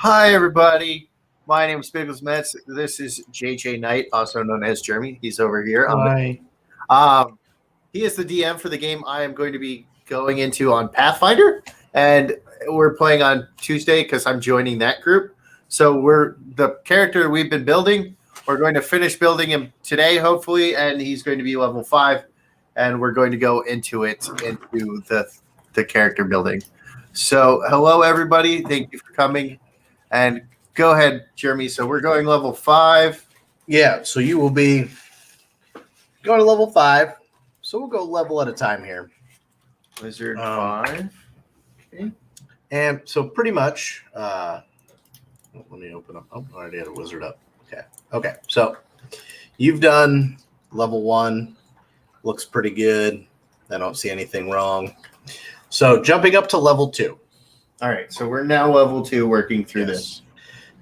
Hi, everybody. My name is Biggles Metz. This is JJ Knight, also known as Jeremy. He's over here. Hi. He is the DM for the game I am going to be going into on Pathfinder, and we're playing on Tuesday because I'm joining that group. So we're the character we've been building. We're going to finish building him today, hopefully, and he's going to be level 5, and we're going to go into the character building. So hello, everybody. Thank you for coming. And go ahead, Jeremy. So we're going level 5. Yeah, so you will be going to level 5. So we'll go level at a time here. Wizard 5. Okay. And so pretty much, let me open up. Oh, I already had a wizard up. Okay. So you've done level 1. Looks pretty good. I don't see anything wrong. So jumping up to level 2. All right. So we're now level 2 working through this.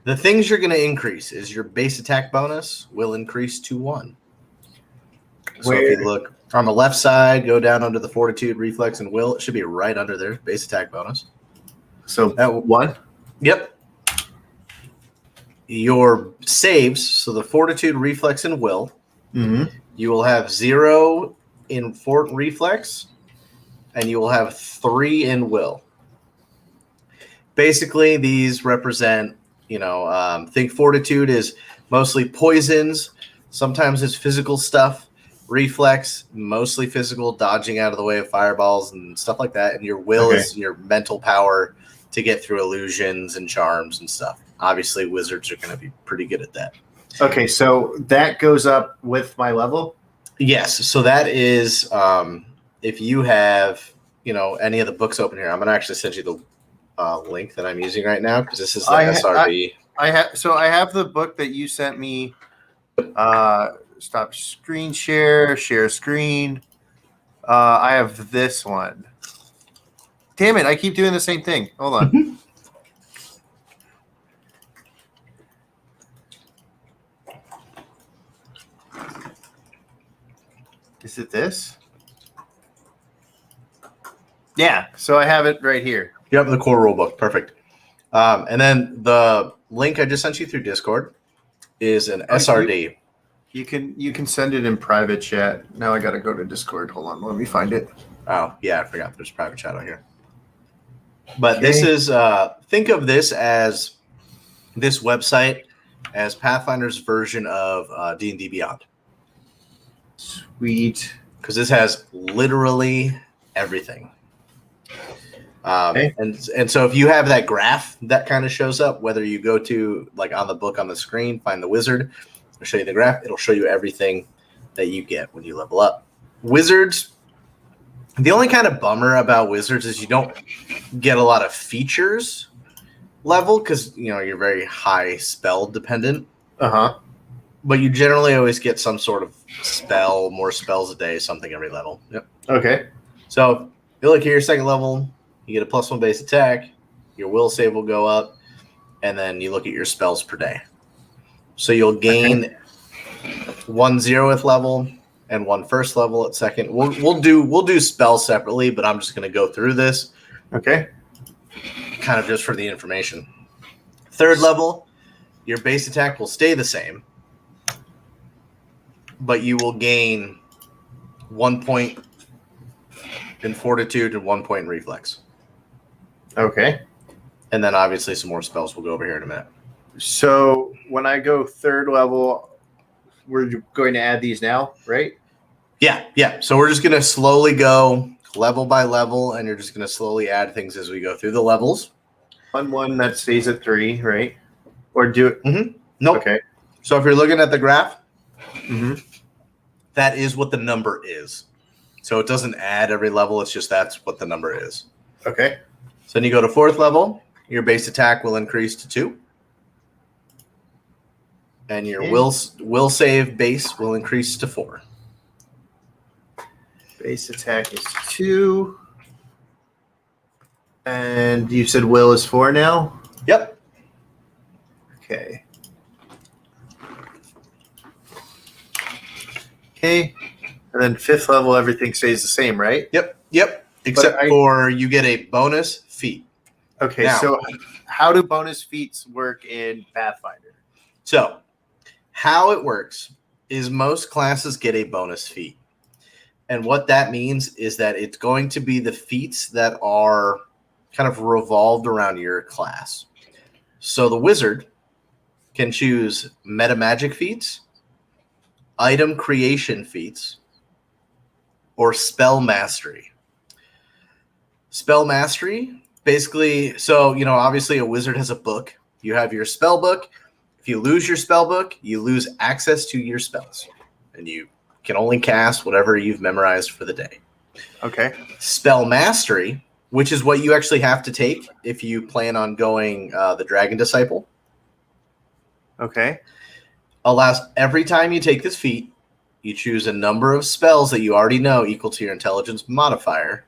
The things you're going to increase is your base attack bonus will increase to 1. So if you look on the left side, go down under the fortitude, reflex, and will. It should be right under there, base attack bonus. So that 1? Yep. Your saves, so the fortitude, reflex, and will, you will have 0 in fort reflex, and you will have 3 in will. Basically, these represent, think fortitude is mostly poisons. Sometimes it's physical stuff. Reflex, mostly physical, dodging out of the way of fireballs and stuff like that. And your will is your mental power to get through illusions and charms and stuff. Obviously, wizards are going to be pretty good at that. Okay, so that goes up with my level? Yes, so that is if you have, any of the books open here. I'm going to actually send you the link that I'm using right now because this is the SRB. I have the book that you sent me. Stop screen share screen. I have this one. Damn it, I keep doing the same thing. Hold on. Is it this? Yeah, so I have it right here. You have the core rulebook. Perfect. And then the link I just sent you through Discord is an SRD. You can send it in private chat. Now I got to go to Discord. Hold on, let me find it. Oh, yeah, I forgot there's private chat on here. But this is, think of this as this website as Pathfinder's version of D&D Beyond. Sweet. Because this has literally everything. And so if you have that graph that kind of shows up, whether you go to, like on the book on the screen, find the wizard, it'll show you the graph. It'll show you everything that you get when you level up. Wizards, the only kind of bummer about wizards is you don't get a lot of features level because, you're very high spell dependent. But you generally always get some sort of spell, more spells a day, something every level. Yep. Okay. So you look here, your second level, you get a +1 base attack, your will save will go up, and then you look at your spells per day. So you'll gain 1 0th level and 1 first level at second. We'll do spells separately, but I'm just going to go through this. Okay. Kind of just for the information. Third level, your base attack will stay the same, but you will gain 1 point in fortitude and 1 point in reflex. Okay. And then obviously some more spells. We'll go over here in a minute. So when I go third level, we're going to add these now, right? Yeah. So we're just going to slowly go level by level, and you're just going to slowly add things as we go through the levels. One that stays at 3, right? Or do it? Nope. Okay. So if you're looking at the graph, that is what the number is. So it doesn't add every level. It's just that's what the number is. Okay. So then you go to 4th level, your base attack will increase to 2. And your will save base will increase to 4. Base attack is 2. And you said will is 4 now? Yep. Okay. And then 5th level, everything stays the same, right? Yep. Except for you get a bonus feat. Okay, now, so how do bonus feats work in Pathfinder? So, how it works is most classes get a bonus feat. And what that means is that it's going to be the feats that are kind of revolved around your class. So the wizard can choose meta magic feats, item creation feats, or spell mastery. Spell mastery, basically, so, obviously a wizard has a book. You have your spell book. If you lose your spell book, you lose access to your spells. And you can only cast whatever you've memorized for the day. Okay. Spell mastery, which is what you actually have to take if you plan on going the Dragon Disciple. Okay. Allows every time you take this feat, you choose a number of spells that you already know equal to your intelligence modifier.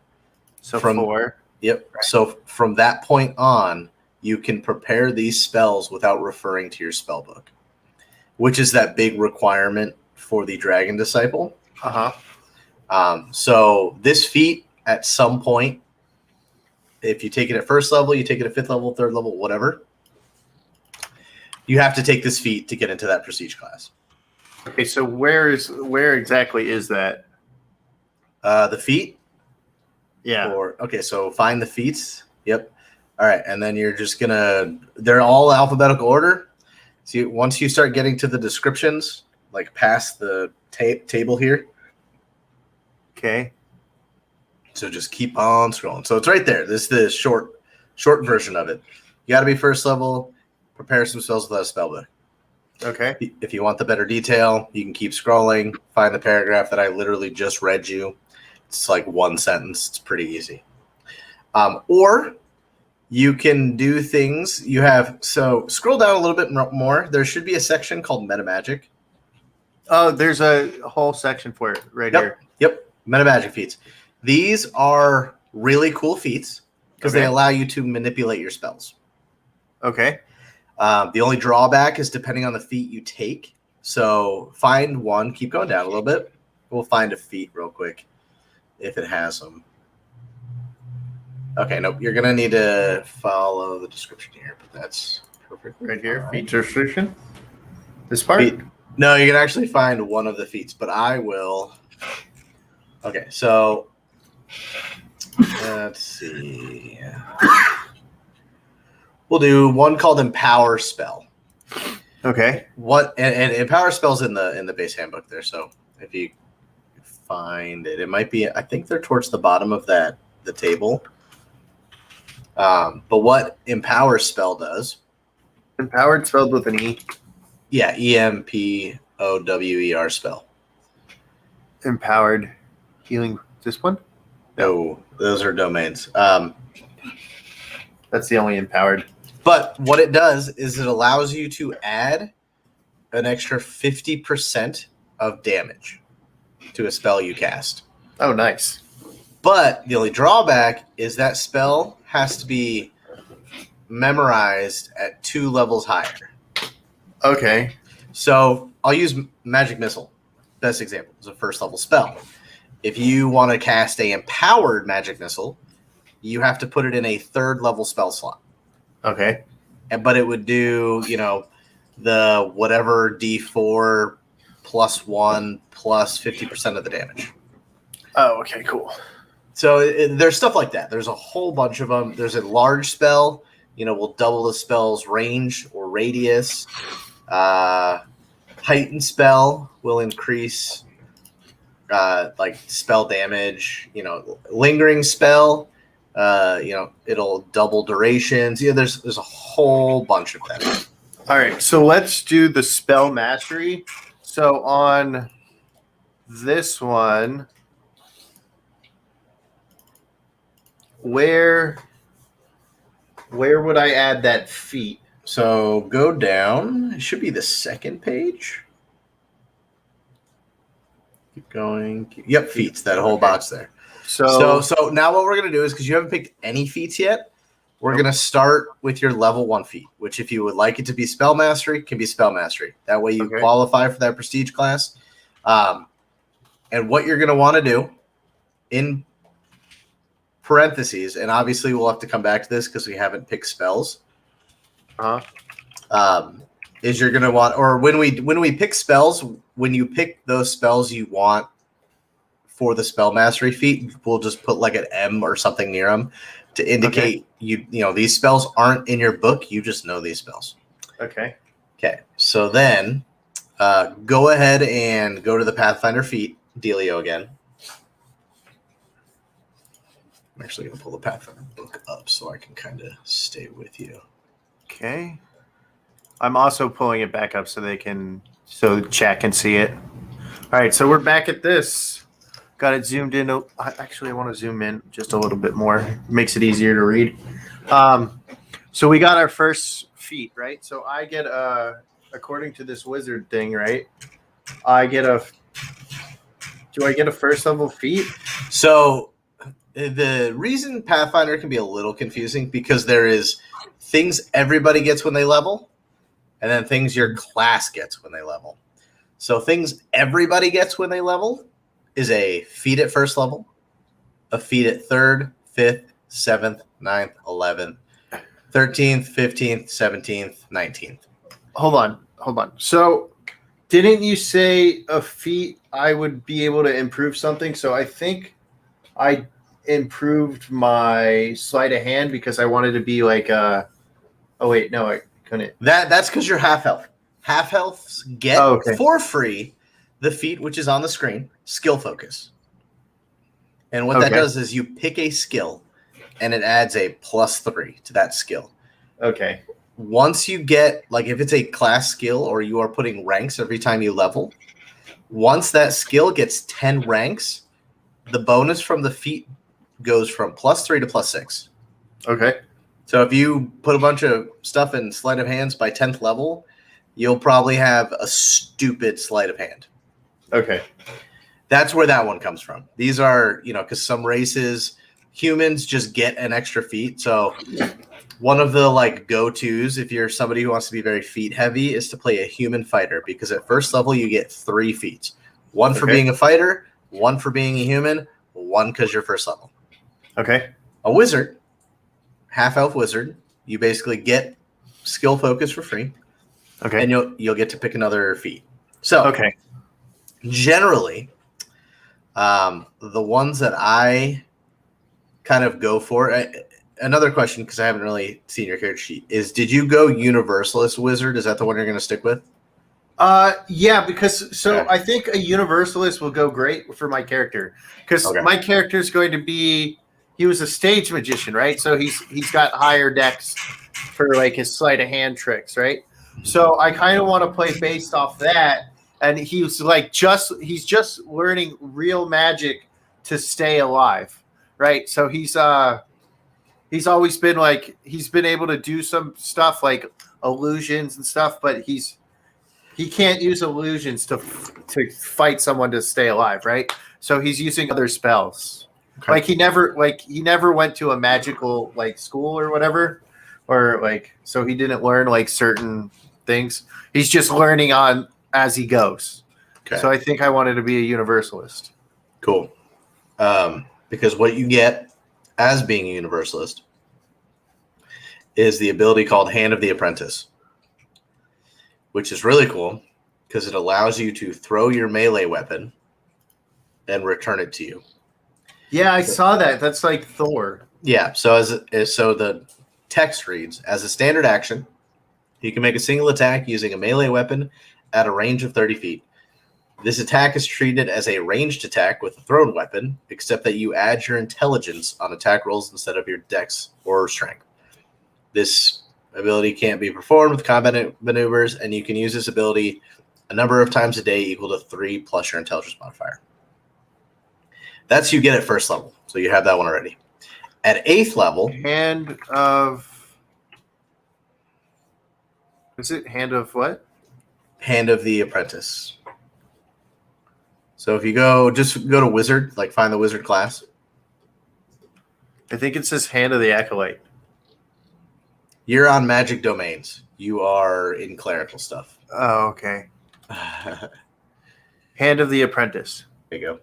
So 4. Yep. Right. So from that point on, you can prepare these spells without referring to your spell book, which is that big requirement for the Dragon Disciple. So this feat, at some point, if you take it at first level, you take it at 5th level, 3rd level, whatever, you have to take this feat to get into that prestige class. Okay, so where exactly is that? The feat? Yeah. So find the feats. Yep. All right, and then you're just they're all alphabetical order. So once you start getting to the descriptions, like past the table here. Okay. So just keep on scrolling. So it's right there. This is the short version of it. You got to be first level. Prepare some spells without a spell book. Okay. If you want the better detail, you can keep scrolling. Find the paragraph that I literally just read you. It's like one sentence. It's pretty easy. Or you can do things. So scroll down a little bit more. There should be a section called Meta Magic. Oh, there's a whole section for it right here. Yep. Meta Magic feats. These are really cool feats because they allow you to manipulate your spells. Okay. The only drawback is depending on the feat you take. So find one. Keep going down a little bit. We'll find a feat real quick if it has them. Okay, nope. You're going to need to follow the description here, but that's perfect. Right here, feat description. This part? No, you can actually find one of the feats, but I will. Okay, so let's see. We'll do one called Empower Spell. Okay. And Empower Spell's in the base handbook there. So if you find it, it might be. I think they're towards the bottom of the table. But what Empower Spell does? Empowered spelled with an E. Yeah, EMPOWER spell. Empowered healing. This one? No, those are domains. That's the only empowered. But what it does is it allows you to add an extra 50% of damage to a spell you cast. Oh, nice. But the only drawback is that spell has to be memorized at 2 levels higher. Okay. So I'll use Magic Missile. Best example. It's a first level spell. If you want to cast a empowered Magic Missile, you have to put it in a 3rd level spell slot. Okay. But it would do, the whatever D4 +1 plus 50% of the damage. Oh, okay, cool. So there's stuff like that. There's a whole bunch of them. There's a large spell, will double the spell's range or radius. Heightened spell will increase spell damage. Lingering spell, it'll double durations. There's a whole bunch of them. All right, so let's do the spell mastery. So on this one, where would I add that feat? So go down. It should be the 2nd page. Keep going. Yep, feats. That whole box there. So now what we're going to do is, because you haven't picked any feats yet, we're going to start with your level 1 feat, which if you would like it to be spell mastery, can be spell mastery. That way you qualify for that prestige class. And what you're going to want to do in parentheses, and obviously we'll have to come back to this because we haven't picked spells. Uh-huh. Is you're gonna want, or when we pick spells, when you pick those spells you want for the spell mastery feat, we'll just put like an M or something near them to indicate you know these spells aren't in your book. You just know these spells. Okay. Okay. So then, go ahead and go to the Pathfinder feat dealio again. I'm actually gonna pull the Pathfinder book up so I can kind of stay with you. Okay. I'm also pulling it back up so chat can see it. All right, so we're back at this. Got it zoomed in. Actually, I want to zoom in just a little bit more. Makes it easier to read. So we got our first feat, right? So I get according to this wizard thing, right? Do I get a first level feat? So the reason Pathfinder can be a little confusing because there is things everybody gets when they level, and then things your class gets when they level. So things everybody gets when they level is a feat at first level, a feat at 3rd, 5th, 7th, 9th, 11th, 13th, 15th, 17th, 19th. Hold on. So didn't you say a feat I would be able to improve something? So I think I improved my sleight of hand because I wanted to be like oh wait, no, I couldn't. That's because you're half elf. Half elves get for free the feat which is on the screen, skill focus. And what that does is you pick a skill and it adds a +3 to that skill. Okay. Once you get, like if it's a class skill or you are putting ranks every time you level, once that skill gets 10 ranks, the bonus from the feat goes from +3 to +6. Okay. So if you put a bunch of stuff in sleight of hands by 10th level, you'll probably have a stupid sleight of hand. Okay. That's where that one comes from. These are, because some races, humans just get an extra feat. So one of the like go-tos, if you're somebody who wants to be very feat heavy, is to play a human fighter because at first level you get 3 feats. One for being a fighter, one for being a human, one because you're first level. Okay. A wizard, half-elf wizard, you basically get skill focus for free. Okay. And you'll get to pick another feat. So generally, the ones that I kind of go for. Another question, because I haven't really seen your character sheet, is did you go Universalist Wizard? Is that the one you're going to stick with? Yeah, because I think a Universalist will go great for my character because my character is going to be. He was a stage magician, right? So he's got higher decks for like his sleight of hand tricks, right? So I kind of want to play based off that, and he's just learning real magic to stay alive, right? So he's always been like he's been able to do some stuff like illusions and stuff, but he can't use illusions to fight someone to stay alive, right? So he's using other spells. Okay. Like he never went to a magical like school or whatever, or like so he didn't learn like certain things. He's just learning on as he goes. Okay. So I think I wanted to be a Universalist. Cool. Because what you get as being a Universalist is the ability called Hand of the Apprentice, which is really cool because it allows you to throw your melee weapon and return it to you. Yeah, I saw that. That's like Thor. Yeah. So so the text reads, as a standard action, you can make a single attack using a melee weapon at a range of 30 feet. This attack is treated as a ranged attack with a thrown weapon, except that you add your intelligence on attack rolls instead of your dex or strength. This ability can't be performed with combat maneuvers, and you can use this ability a number of times a day equal to 3 plus your intelligence modifier. That's you get at first level, so you have that one already. At 8th level, is it Hand of what? Hand of the Apprentice. So if you just go to Wizard, like find the Wizard class. I think it says Hand of the Acolyte. You're on magic domains. You are in clerical stuff. Oh, okay. Hand of the Apprentice. There you go.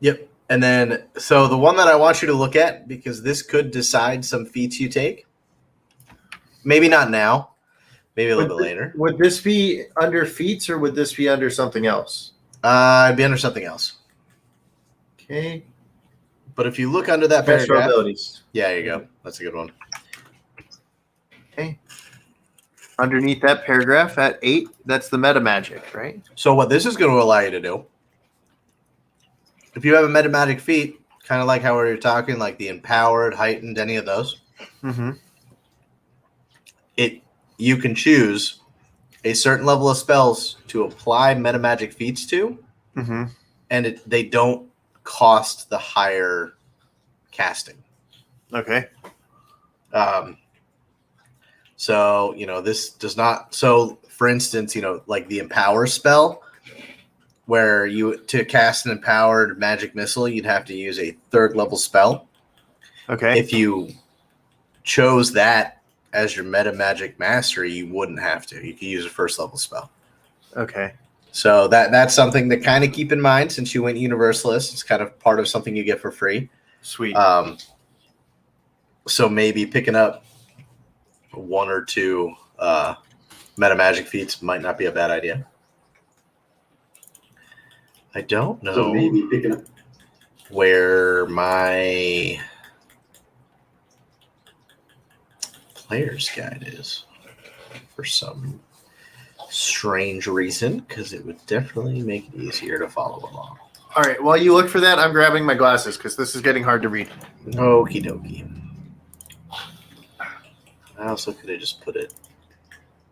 Yep. And then, so the one that I want you to look at, because this could decide some feats you take. Maybe not now. Maybe a little bit later. Would this be under feats or would this be under something else? It'd be under something else. Okay. But if you look under that Special paragraph, abilities. yeah, there you go. That's a good one. Okay. Underneath that paragraph at 8, that's the meta magic, right? So what this is going to allow you to do, if you have a meta magic feat, kind of like how we were talking, like the empowered, heightened, any of those, you can choose a certain level of spells to apply meta magic feats to, and they don't cost the higher casting. Okay. So, this does not. So, for instance, like the empower spell, where to cast an empowered magic missile, you'd have to use a 3rd level spell. Okay. If you chose that as your meta magic mastery, you wouldn't have to. You could use a 1st level spell. Okay. So that's something to kind of keep in mind since you went Universalist. It's kind of part of something you get for free. Sweet. So maybe picking up 1 or 2 meta magic feats might not be a bad idea. I don't know So maybe picking up where my player's guide is for some strange reason, because it would definitely make it easier to follow along. All right. While you look for that, I'm grabbing my glasses because this is getting hard to read. Okie dokie. I also could have just put it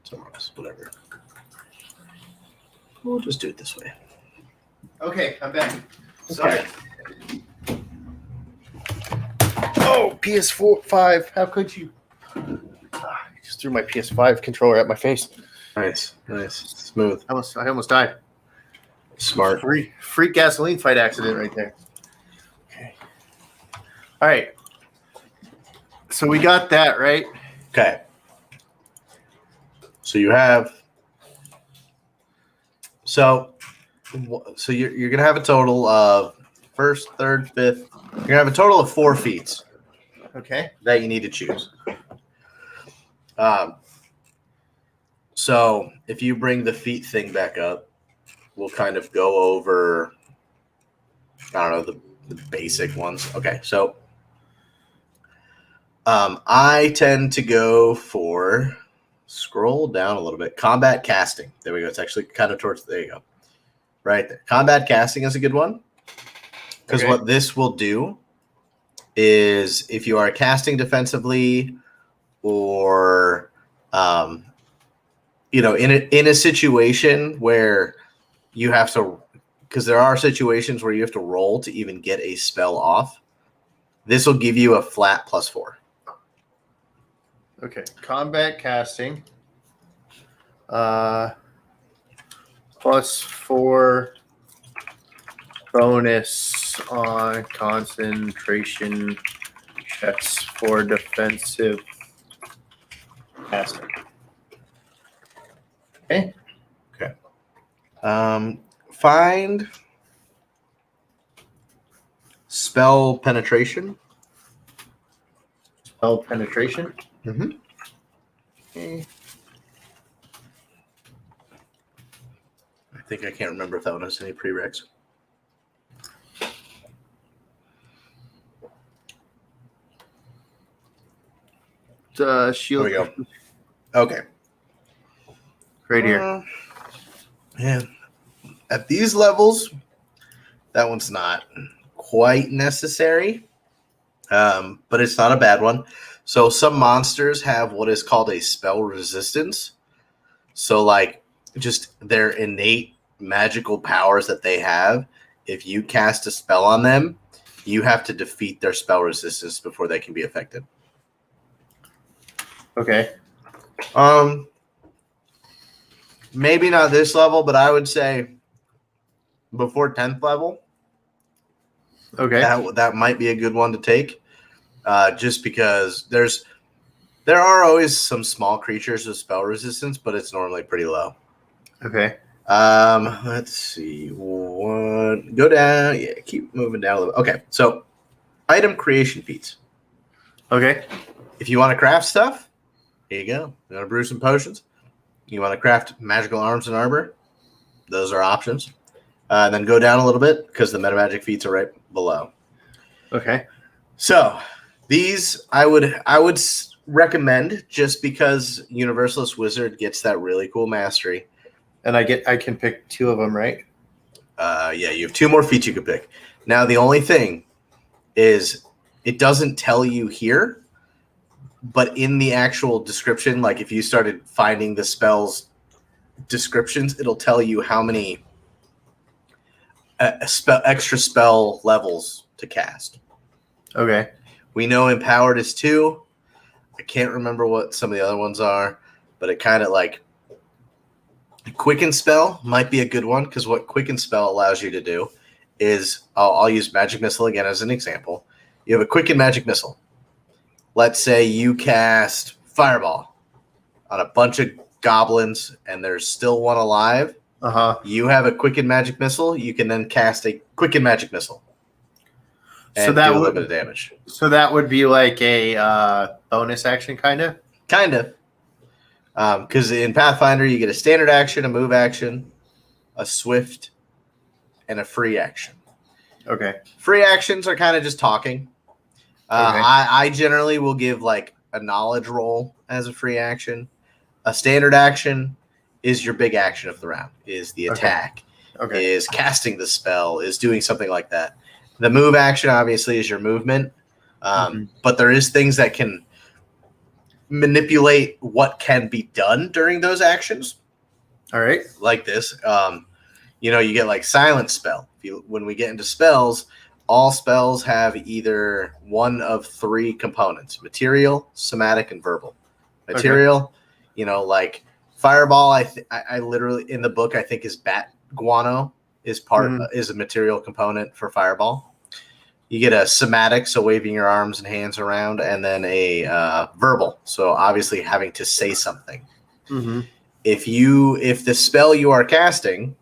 somewhere else, whatever. We'll just do it this way. Okay, I'm back. Sorry. Okay. Oh, PS5. How could you? I just threw my PS5 controller at my face. Nice. Smooth. I almost died. Smart. Freak gasoline fight accident right there. Okay. All right. So we got that, right? Okay. So you have. So you're gonna have a total of 1st, 3rd, 5th. You're gonna have a total of 4 feats Okay. that you need to choose. So if you bring the feat thing back up, we'll kind of go over, I don't know, the basic ones. Okay, so I tend to go for, scroll down a little bit, combat casting. There we go. It's actually kind of towards, there you go. Right there. Combat casting is a good one. Because what this will do is if you are casting defensively or, in a situation where you have to, because there are situations where you have to roll to even get a spell off, this will give you a flat +4. Okay. Combat casting. +4 bonus on concentration checks for defensive casting. Okay. Find spell penetration. Spell penetration. Mm-hmm. Okay. I think I can't remember if that one has any prereqs. Shield. There we go. Okay. Right here. Yeah. At these levels, that one's not quite necessary, but it's not a bad one. So some monsters have what is called a spell resistance. So like just their innate magical powers that they have, if you cast a spell on them, you have to defeat their spell resistance before they can be affected. Okay. Maybe not this level, but I would say before 10th level. Okay. That might be a good one to take. Just because there are always some small creatures with spell resistance, but it's normally pretty low. Okay. Let's see. 1, Go down. Yeah, keep moving down a little bit. Okay, so item creation feats. Okay. If you want to craft stuff, here you go. You want to brew some potions? You want to craft magical arms and armor? Those are options. And then go down a little bit because the meta magic feats are right below. Okay. So these I would recommend just because Universalist Wizard gets that really cool mastery. And I can pick 2 of them, right? Yeah, you have 2 more feats you could pick. Now the only thing is it doesn't tell you here, but in the actual description, like if you started finding the spells descriptions, it'll tell you how many extra spell levels to cast. Okay. We know Empowered is 2. I can't remember what some of the other ones are, but it kind of like Quicken Spell might be a good one because what Quicken Spell allows you to do is I'll use Magic Missile again as an example. You have a Quicken Magic Missile. Let's say you cast Fireball on a bunch of goblins and there's still one alive. You have a Quicken Magic Missile. You can then cast a Quicken Magic Missile. And so that do a would, little bit of damage. So that would be like a bonus action, kind of? Kind of. Because in Pathfinder, you get a standard action, a move action, a swift, and a free action. Okay. Free actions are kind of just talking. Okay. I generally will give like a knowledge roll as a free action. A standard action is your big action of the round, is the attack, is casting the spell, is doing something like that. The move action, obviously, is your movement. But there is things that can manipulate what can be done during those actions. All right. Like this. You get like Silent Spell. When we get into spells, all spells have either one of 3 components: material, somatic, and verbal. Material, like Fireball, I literally, in the book, I think is Bat Guano is is a material component for Fireball. You get a somatic, so waving your arms and hands around, and then a verbal, so obviously having to say something. Mm-hmm. If the spell you are casting,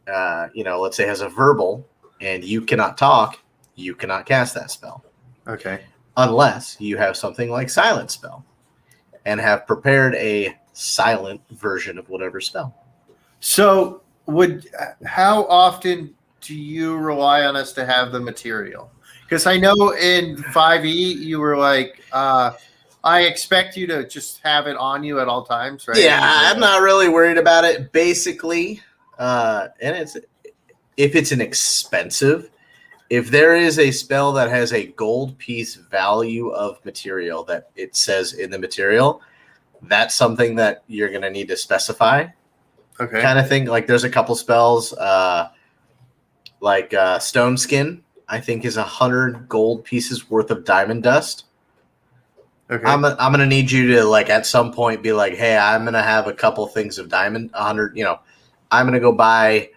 let's say has a verbal, and you cannot talk, you cannot cast that spell. Okay. Unless you have something like Silent Spell, and have prepared a silent version of whatever spell. So how often do you rely on us to have the material? Because I know in 5e you were like, I expect you to just have it on you at all times, right? Yeah, I'm not really worried about it. Basically, and if it's an expensive, if there is a spell that has a gold piece value of material that it says in the material, that's something that you're going to need to specify. Okay. Kind of thing. Like there's a couple spells, like Stone Skin, I think is 100 gold pieces worth of diamond dust. Okay. I'm gonna need you to like at some point be like, hey, I'm gonna have a couple things of diamond, 100. I'm gonna go buy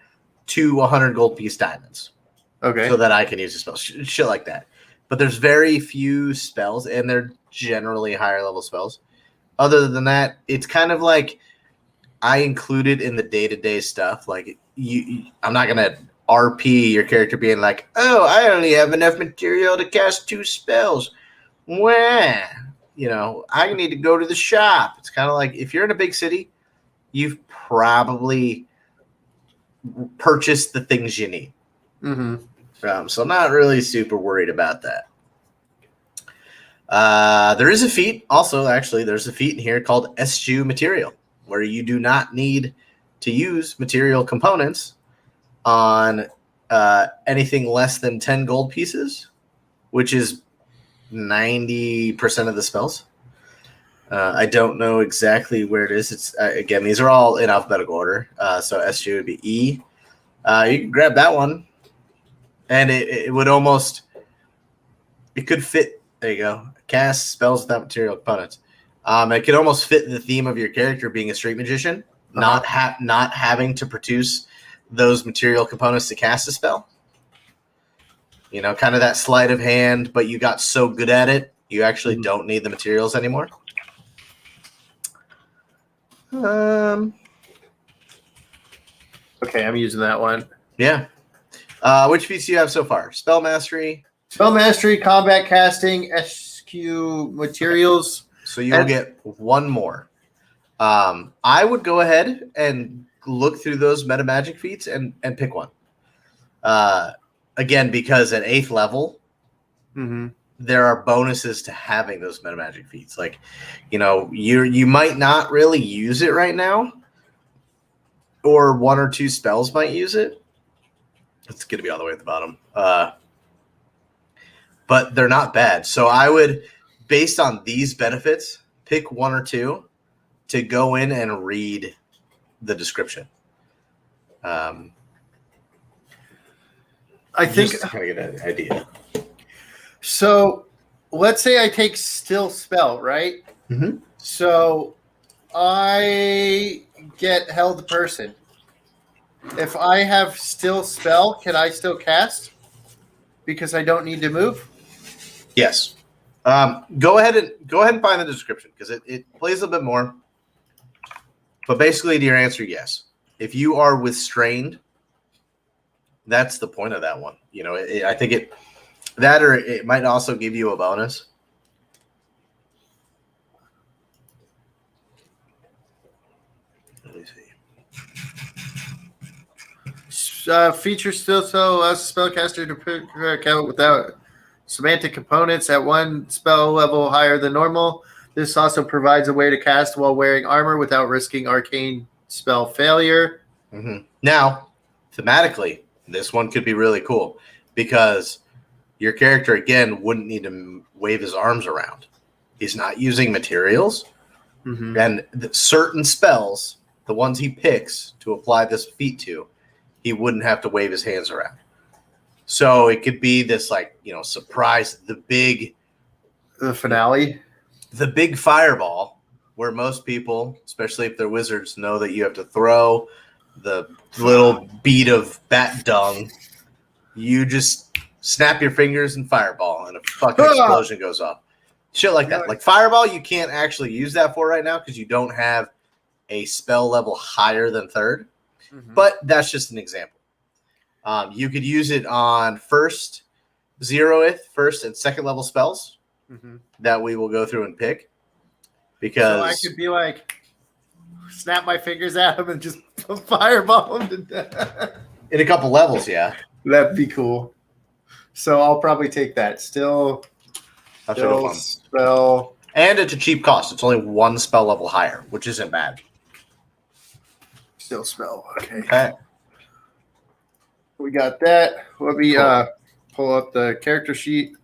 2 100 gold piece diamonds. Okay. So that I can use a spell, shit like that. But there's very few spells, and they're generally higher level spells. Other than that, it's kind of like I include it in the day-to-day stuff. Like I'm not gonna RP your character being like, oh, I only have enough material to cast 2 spells. Wah. I need to go to the shop. It's kind of like if you're in a big city, you've probably purchased the things you need. Mm-hmm. So I'm not really super worried about that. There is a feat. Also, actually, there's a feat in here called Eschew Material, where you do not need to use material components on anything less than 10 gold pieces, which is 90% of the spells. I don't know exactly where it is. It's again, these are all in alphabetical order. So Eschew would be E. You can grab that one, and it would almost, it could fit. There you go. Cast spells without material components. It could almost fit the theme of your character being a street magician, not having to produce those material components to cast a spell. Kind of that sleight of hand, but you got so good at it, you actually don't need the materials anymore. Okay, I'm using that one. Yeah. Which feats do you have so far? Spell mastery. Spell mastery, combat casting, SQ materials. So you'll get one more. I would go ahead and look through those meta magic feats and pick one. Again, because at 8th level, there are bonuses to having those meta magic feats. Like, you might not really use it right now, or one or two spells might use it. It's going to be all the way at the bottom. But they're not bad. So I would, based on these benefits, pick one or two to go in and read the description. I think just to kind of get an idea. So let's say I take still spell, right? Mm-hmm. So I get held person. If I have still spell, can I still cast? Because I don't need to move? Yes. Go ahead and find the description because it plays a bit more. But basically, to your answer, yes. If you are restrained, that's the point of that one. I think it might also give you a bonus. Let me see. Feature still so allows the spellcaster to pick account without semantic components at one spell level higher than normal. This also provides a way to cast while wearing armor without risking arcane spell failure. Mm-hmm. Now, thematically, this one could be really cool because your character, again, wouldn't need to wave his arms around. He's not using materials. Mm-hmm. And certain spells, the ones he picks to apply this feat to, he wouldn't have to wave his hands around. So it could be this, surprise, the finale. The big fireball, where most people, especially if they're wizards, know that you have to throw the little bead of bat dung. You just snap your fingers and fireball, and a fucking explosion goes off. Shit like that. Like fireball, you can't actually use that for right now because you don't have a spell level higher than 3rd. Mm-hmm. But that's just an example. You could use it on first, 0th, first, and second level spells. Mm-hmm. That we will go through and pick because so I could be like, snap my fingers at him and just fireball him to death. In a couple levels, yeah, that'd be cool. So I'll probably take that. Still spell, and it's a cheap cost. It's only one spell level higher, which isn't bad. Still spell, okay. We got that. Let me pull up the character sheet.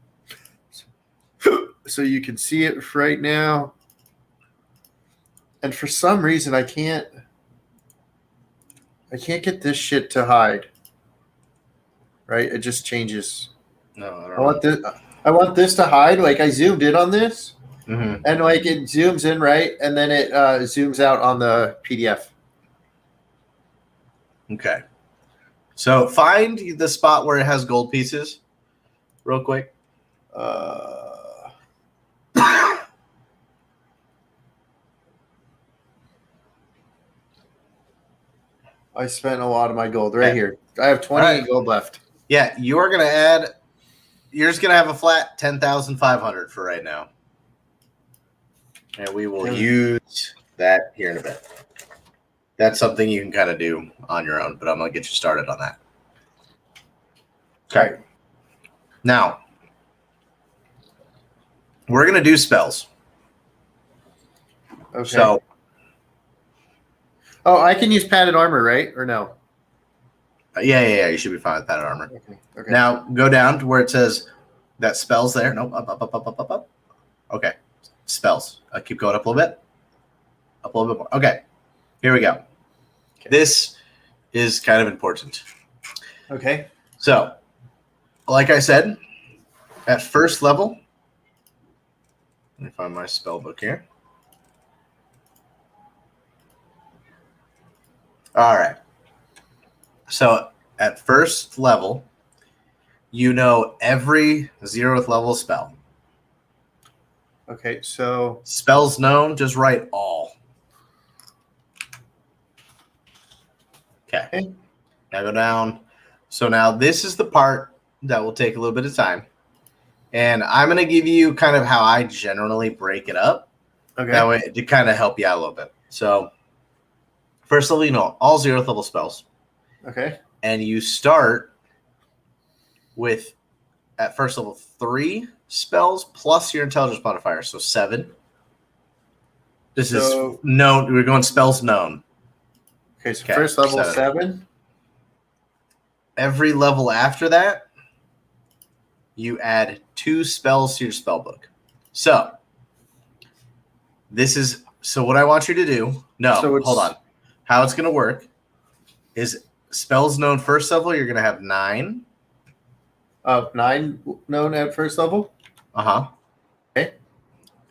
So you can see it right now. And for some reason I can't get this shit to hide. Right? It just changes. No, I don't know. I want this to hide. Like I zoomed in on this. Mm-hmm. And like it zooms in, right? And then it zooms out on the PDF. Okay. So find the spot where it has gold pieces real quick. I spent a lot of my gold right here. I have 28 gold left. Yeah, you're just going to have a flat 10,500 for right now. And we will use that here in a bit. That's something you can kind of do on your own, but I'm going to get you started on that. Okay. Now, we're going to do spells. Okay. So, I can use padded armor, right? Or no? Yeah. You should be fine with padded armor. Okay. Now, go down to where it says that spells there. Nope, up. Okay. Spells. Keep going up a little bit. Up a little bit more. Okay. Here we go. Okay. This is kind of important. Okay. So, like I said, at first level, let me find my spell book here. All right. So, at first level, you know every 0th level spell. Okay, so spells known, just write all. Okay. Now go down. So now this is the part that will take a little bit of time. And I'm going to give you kind of how I generally break it up. Okay. That way to kind of help you out a little bit. So first level, all 0th level spells. Okay. And you start with, at first level, 3 spells plus your intelligence modifier. So 7. This is known. We're going spells known. Okay, so first level 7. Every level after that, you add 2 spells to your spell book. So what I want you to do. Hold on. How it's going to work is spells known first level, you're going to have 9. 9 known at first level? Uh-huh. Okay.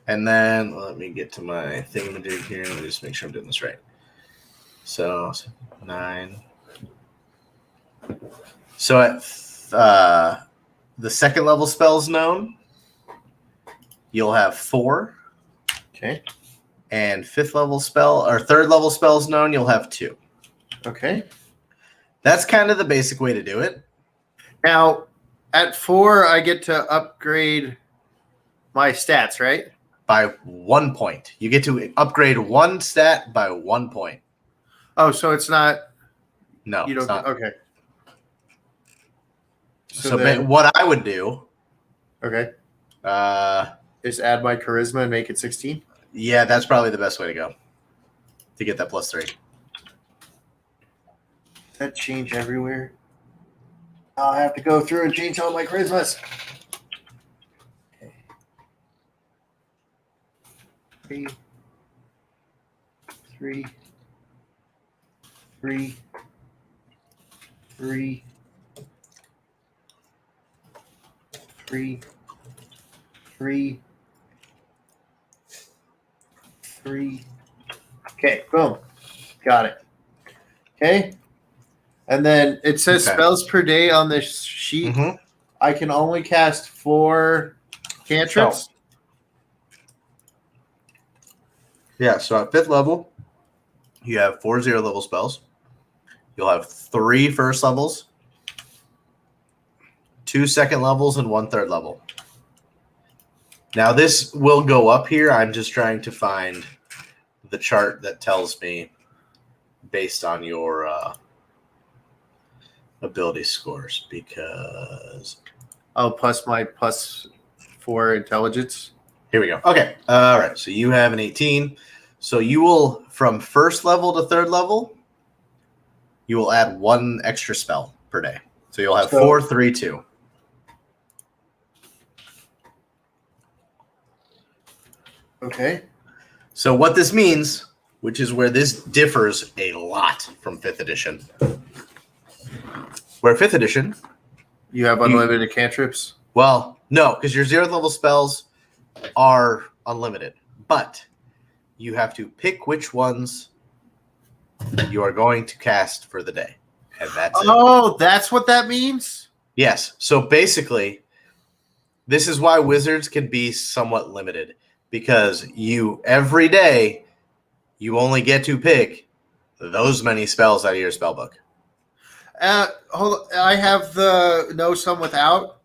And then let me get to my thingamajig here. Let me just make sure I'm doing this right. So 9. So at the second level spells known, you'll have 4. Okay. And 5th level spell or 3rd level spells known, you'll have 2. Okay. That's kind of the basic way to do it. Now, at 4, I get to upgrade my stats, right? By 1 point. You get to upgrade 1 stat by 1 point. Oh, so it's not. No, you don't. it's not. Okay. So what I would do. Okay. Is add my charisma and make it 16. Yeah, that's probably the best way to go. To get that +3. That change everywhere. I'll have to go through and change all my charismas. Okay. 3, 3, 3, 3, 3, 3, 3. Okay, boom. Got it. Okay. And then it says spells per day on this sheet. Mm-hmm. I can only cast 4 cantrips. So at 5th level, you have 4 0-level spells. You'll have 3 first levels, 2 second levels, and 1 third level. Now this will go up here. I'm just trying to find the chart that tells me based on your ability scores because plus my +4 intelligence. Here we go. Okay. All right. So you have an 18. So you will, from first level to third level, you will add 1 extra spell per day. So you'll have 4, 3, 2. Okay. So what this means, which is where this differs a lot from 5th edition, where 5th edition, you have unlimited cantrips? Well, no, because your 0th level spells are unlimited, but you have to pick which ones you are going to cast for the day. And that's it. That's what that means? Yes. So basically, this is why wizards can be somewhat limited, because every day you only get to pick those many spells out of your spell book. Hold on. I have the know some without.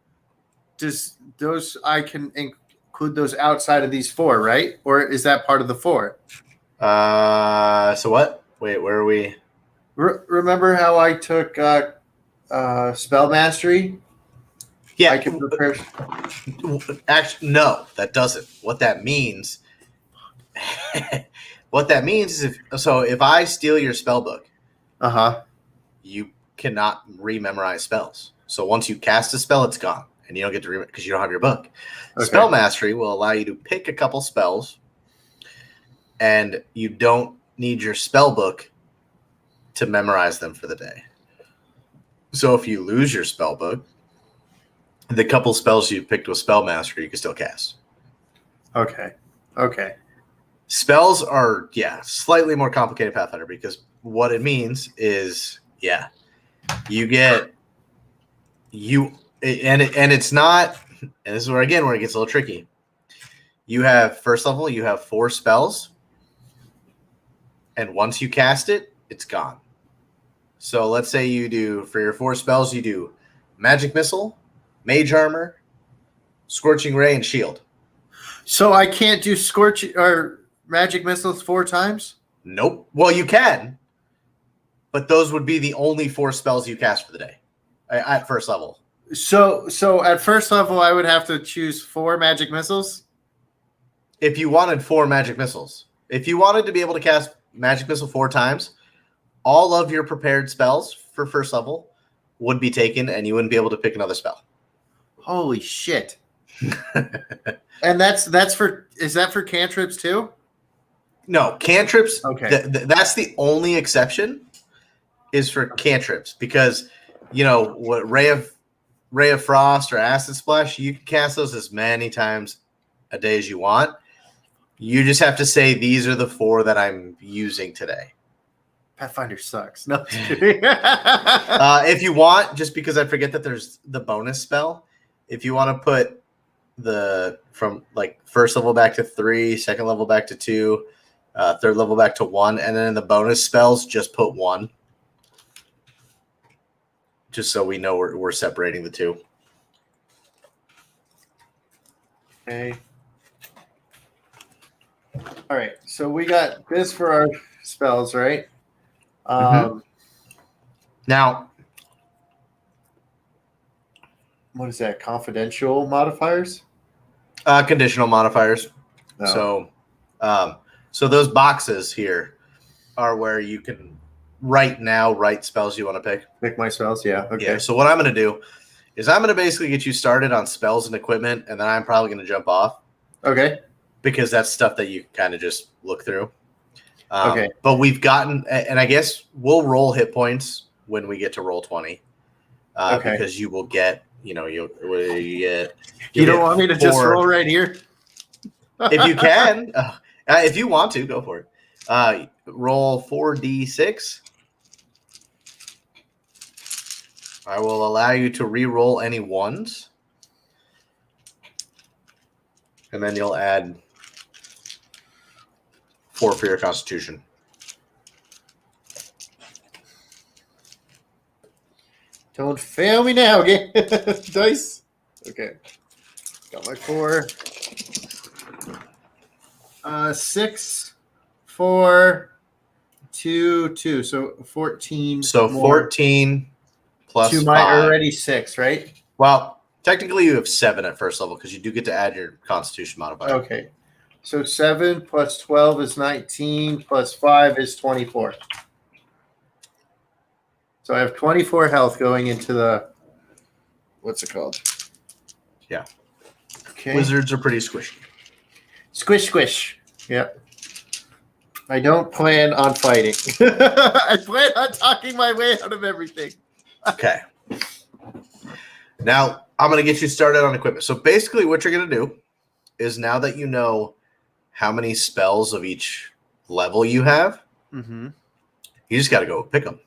Does those I can include those outside of these 4, right? Or is that part of the 4? So what? Wait, where are we? Remember how I took spell mastery? Yeah. I can prepare. Actually, no, that doesn't. What that means, is if I steal your spell book, you cannot rememorize spells. So once you cast a spell, it's gone, and you don't get to because you don't have your book. Okay. Spell mastery will allow you to pick a couple spells, and you don't need your spell book to memorize them for the day. So if you lose your spell book, the couple spells you picked with spell mastery, you can still cast. Okay. Spells are, slightly more complicated Pathfinder, because what it means is, it's not, and this is where it gets a little tricky. You have first level, you have 4 spells, and once you cast it, it's gone. So let's say you do, for your 4 spells, you do Magic Missile, Mage Armor, Scorching Ray, and Shield. So I can't do Scorch or Magic Missiles 4 times? Nope. Well, you can, but those would be the only 4 spells you cast for the day at first level. So at first level, I would have to choose 4 Magic Missiles? If you wanted 4 Magic Missiles. If you wanted to be able to cast Magic Missile 4 times, all of your prepared spells for first level would be taken, and you wouldn't be able to pick another spell. Holy shit. And that's for, is that for cantrips too? No, cantrips. Okay. That's the only exception is for cantrips, because what Ray of Frost or Acid Splash, you can cast those as many times a day as you want. You just have to say these are the 4 that I'm using today. Pathfinder sucks. No, just kidding. If you want, just because I forget that there's the bonus spell, if you want to put from like first level back to 3, second level back to 2, third level back to 1, and then in the bonus spells, just put 1. Just so we know we're separating the 2. Okay. All right. So we got this for our spells, right? Now, what is that? Confidential modifiers? conditional modifiers. Oh. So those boxes here are where you can write spells you want to pick. Pick my spells, yeah. Okay. Yeah. So what I'm going to do is I'm going to basically get you started on spells and equipment, and then I'm probably going to jump off. Okay. Because that's stuff that you kind of just look through. Okay. But we've gotten, and I guess we'll roll hit points when we get to roll 20. Okay. Because you will get, you don't want me to just roll right here? If you can, if you want to, go for it. Roll 4d6. I will allow you to re-roll any 1s. And then you'll add 4 for your Constitution. Don't fail me now, game. Dice. Okay. Got my 4. 6, 4, 2, 2. So 14. So more 14 plus to 5. my already 6, right? Well, technically you have 7 at first level because you do get to add your Constitution modifier. Okay. So 7 plus 12 is 19 plus 5 is 24. So I have 24 health going into the, what's it called? Yeah. Okay. Wizards are pretty squishy. Squish, squish. Yep. I don't plan on fighting. I plan on talking my way out of everything. Okay. Now, I'm going to get you started on equipment. So basically what you're going to do is, now that you know how many spells of each level you have, you just got to go pick them.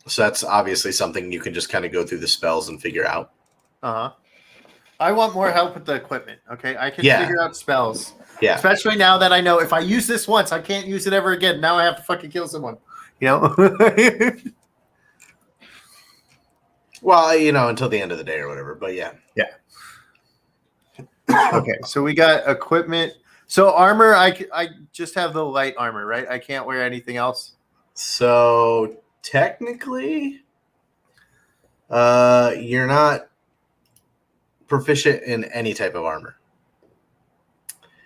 So that's obviously something you can just kind of go through the spells and figure out. I want more help with the equipment. Okay, I can figure out spells. Yeah. Especially now that I know if I use this once, I can't use it ever again. Now I have to fucking kill someone. Well, until the end of the day or whatever. But yeah. Yeah. Okay, so we got equipment. So armor, I just have the light armor, right? I can't wear anything else. So technically, you're not proficient in any type of armor.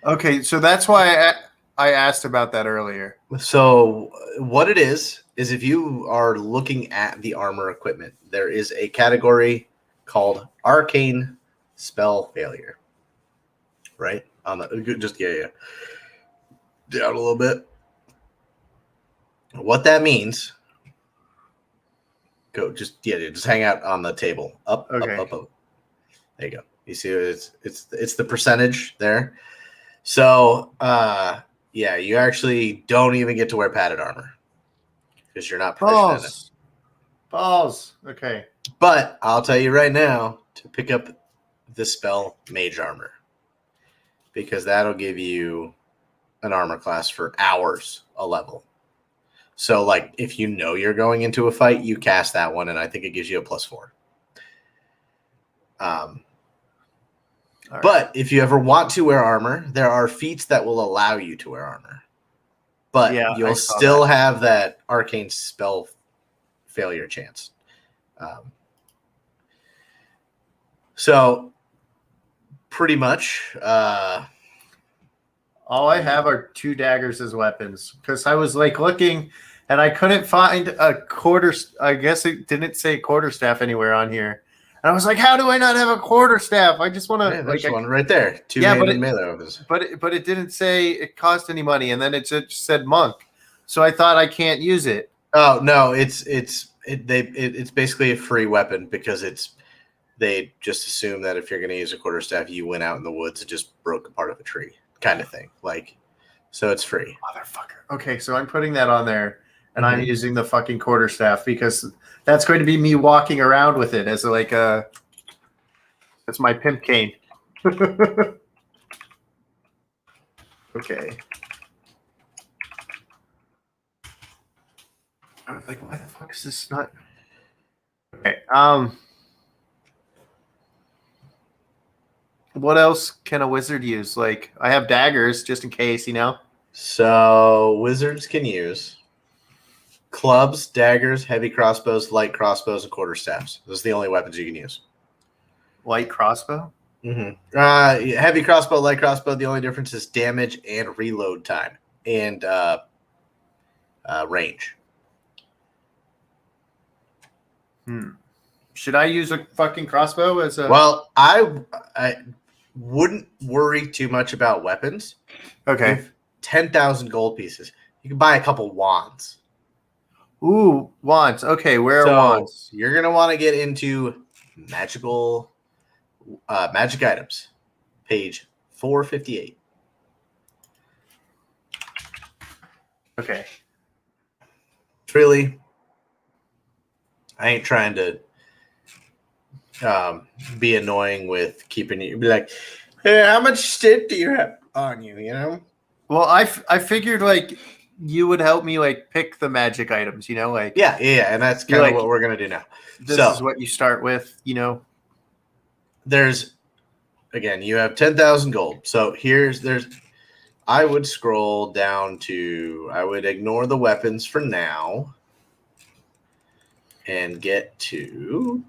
Okay, so that's why I asked about that earlier. So what it is if you are looking at the armor equipment, there is a category called Arcane Spell Failure. Right? On the just down a little bit. What that means, just hang out on the table. Up. There you go. You see it's the percentage there. So you actually don't even get to wear padded armor because you're not proficient in it. Balls. Okay. But I'll tell you right now to pick up the spell Mage Armor, because that'll give you an armor class for hours a level. So, like, if you know you're going into a fight, you cast that one, and I think it gives you a +4. But if you ever want to wear armor, there are feats that will allow you to wear armor. But Yeah, I you'll saw still that. have that arcane spell failure chance. So, pretty much, all I have are 2 daggers as weapons because I was like looking and I couldn't find a quarter. I guess it didn't say quarterstaff anywhere on here. And I was like, how do I not have a quarterstaff? I just want to there's one right there. 2 Yeah, main and melee weapons. but it didn't say it cost any money, and then it just said monk. So I thought I can't use it. Oh no, it's basically a free weapon because they just assume that if you're going to use a quarterstaff, you went out in the woods and just broke a part of a tree, kind of thing. Like, so it's free. Motherfucker. Okay, so I'm putting that on there, and I'm using the fucking quarterstaff because that's going to be me walking around with it as like a. That's my pimp cane. Okay. I was like, why the fuck is this not? Okay. What else can a wizard use? Like, I have daggers just in case, you know. So wizards can use clubs, daggers, heavy crossbows, light crossbows, and quarterstaffs. Those are the only weapons you can use. Light crossbow. Heavy crossbow, light crossbow. The only difference is damage and reload time and range. Should I use a fucking crossbow as a? Well, I wouldn't worry too much about weapons. Okay. 10,000 gold pieces. You can buy a couple wands. Ooh, wands. Okay, where are wands? You're gonna want to get into magical magic items, page 458. Okay. Really, I ain't trying to be annoying with keeping you. Be like, hey, how much shit do you have on you? You know. Well, I figured like you would help me like pick the magic items, you know, like Yeah, and that's kind of what we're gonna do now. This is what you start with, you know. There's again, you have 10,000 gold. So I would scroll down to. I would ignore the weapons for now, and get to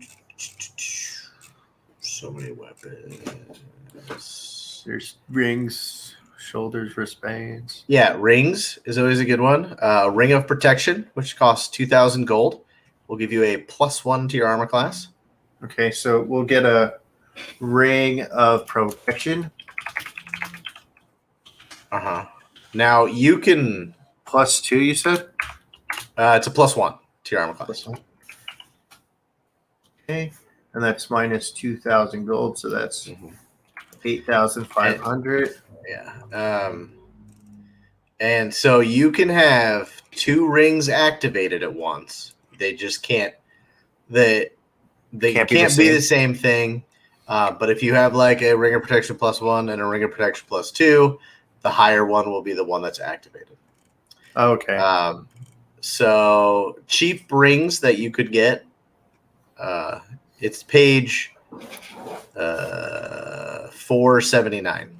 so many weapons. There's rings. Shoulders, wristbands. Yeah, rings is always a good one. Ring of Protection, which costs 2,000 gold, will give you a +1 to your armor class. Okay, so we'll get a ring of protection. Now you can +2. You said it's a +1 to your armor class. Okay, and that's minus 2,000 gold, so that's 8,500. Yeah. And so you can have 2 rings activated at once. They just can't. They can't be the same thing. But if you have like a ring of protection +1 and a ring of protection +2, the higher one will be the one that's activated. Okay. So cheap rings that you could get. It's page 479.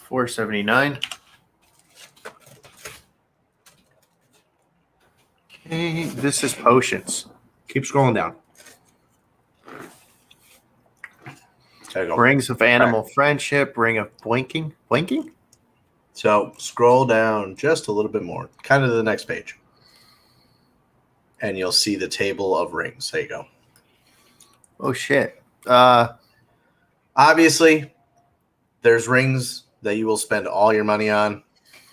479. Okay, this is potions. Keep scrolling down. There you go. Rings of animal friendship, ring of blinking. Blinking? So scroll down just a little bit more, kind of to the next page. And you'll see the table of rings. There you go. Oh, shit. Obviously, there's rings that you will spend all your money on.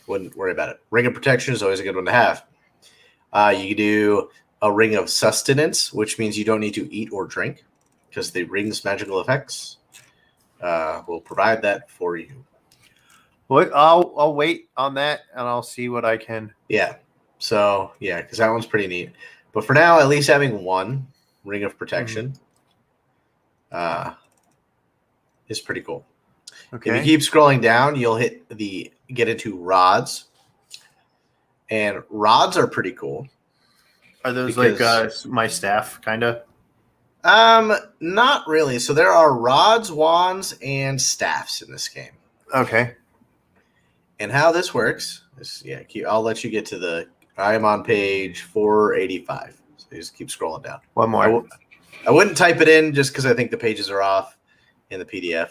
Wouldn't worry about it. Ring of Protection is always a good one to have. You can do a ring of sustenance, which means you don't need to eat or drink because the ring's magical effects will provide that for you. What? I'll wait on that and I'll see what I can. Yeah. So, yeah, because that one's pretty neat. But for now, at least having one ring of protection is pretty cool. Okay. If you keep scrolling down, you'll get into rods. And rods are pretty cool. Are those like my staff, kind of? Not really. So there are rods, wands, and staffs in this game. Okay. And how this works is, I'll let you get to the. I am on page 485. So you just keep scrolling down. One more. I wouldn't type it in just because I think the pages are off in the PDF.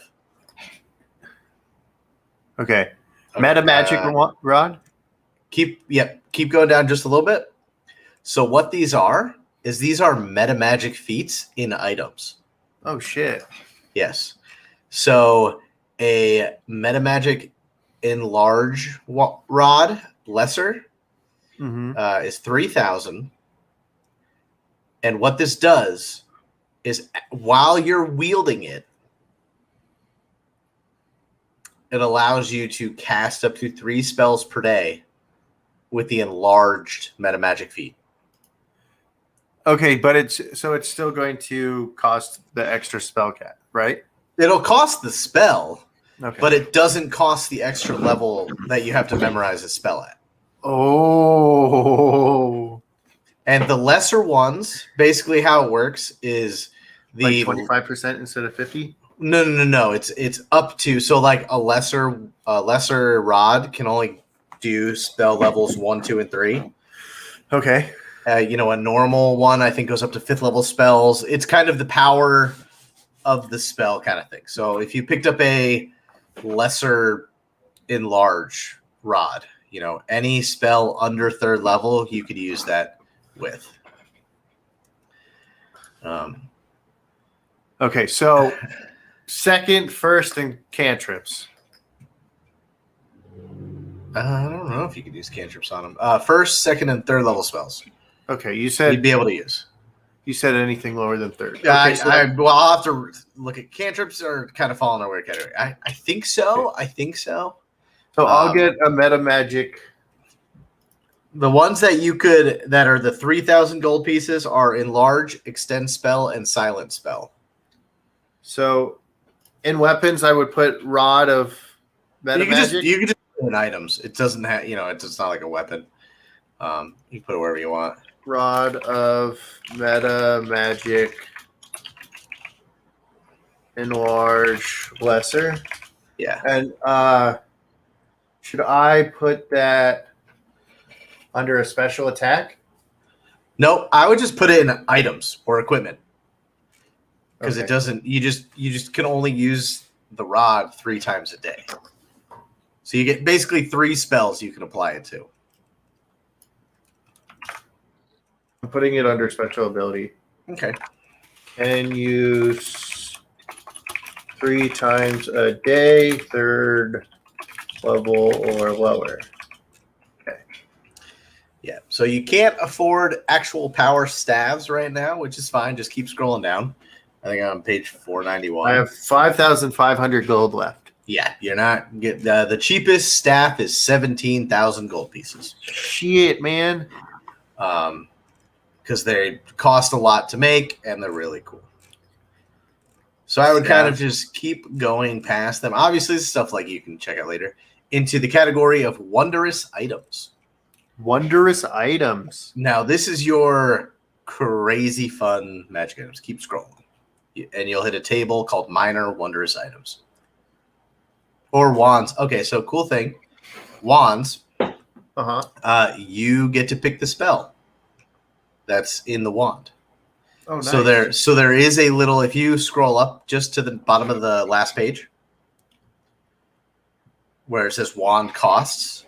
Okay. Meta magic rod. Keep going down just a little bit. So what these are meta magic feats in items. Oh shit. Yes. So a meta magic enlarge rod lesser is 3,000. And what this does is while you're wielding it, it allows you to cast up to 3 spells per day with the enlarged meta magic feat. Okay, but it's still going to cost the extra spell cap, right? It'll cost the spell, okay, but it doesn't cost the extra level that you have to memorize a spell at. Oh. And the lesser ones, basically how it works is the 25% instead of 50. No. It's up to, so like a lesser rod can only do spell levels 1, 2, and 3. Okay. A normal one I think goes up to 5th level spells. It's kind of the power of the spell kind of thing. So if you picked up a lesser enlarge rod, any spell under 3rd level, you could use that with. Okay, so second, first, and cantrips. I don't know if you could use cantrips on them. First, second, and 3rd level spells. Okay, you said you'd be able to use. You said anything lower than 3rd. Okay, I'll have to look at cantrips are kind of falling in a weird category. I think so. Okay. I think so. So I'll get a meta magic. The ones that are the 3,000 gold pieces are enlarge, extend spell, and silent spell. So in weapons, I would put rod of meta magic. You can just put in items. It doesn't have, it's not like a weapon. You can put it wherever you want. Rod of meta magic, enlarge, lesser. Yeah. And should I put that under a special attack? No, I would just put it in items or equipment. Because Okay. it doesn't, you just can only use the rod 3 times a day. So you get basically 3 spells you can apply it to. I'm putting it under special ability. Okay. And use 3 times a day, 3rd level or lower. Okay. Yeah. So you can't afford actual power staves right now, which is fine. Just keep scrolling down. I think I'm on page 491. I have 5,500 gold left. Yeah, you're not the cheapest staff is 17,000 gold pieces. Shit, man. Because they cost a lot to make and they're really cool. So I would kind of just keep going past them. Obviously, this is stuff like you can check out later into the category of wondrous items. Wondrous items. Now, this is your crazy fun magic items. Keep scrolling. And you'll hit a table called minor wondrous items. Or wands. Okay, so cool thing. Wands. You get to pick the spell that's in the wand. Oh, nice. So there is a little, if you scroll up just to the bottom of the last page where it says wand costs.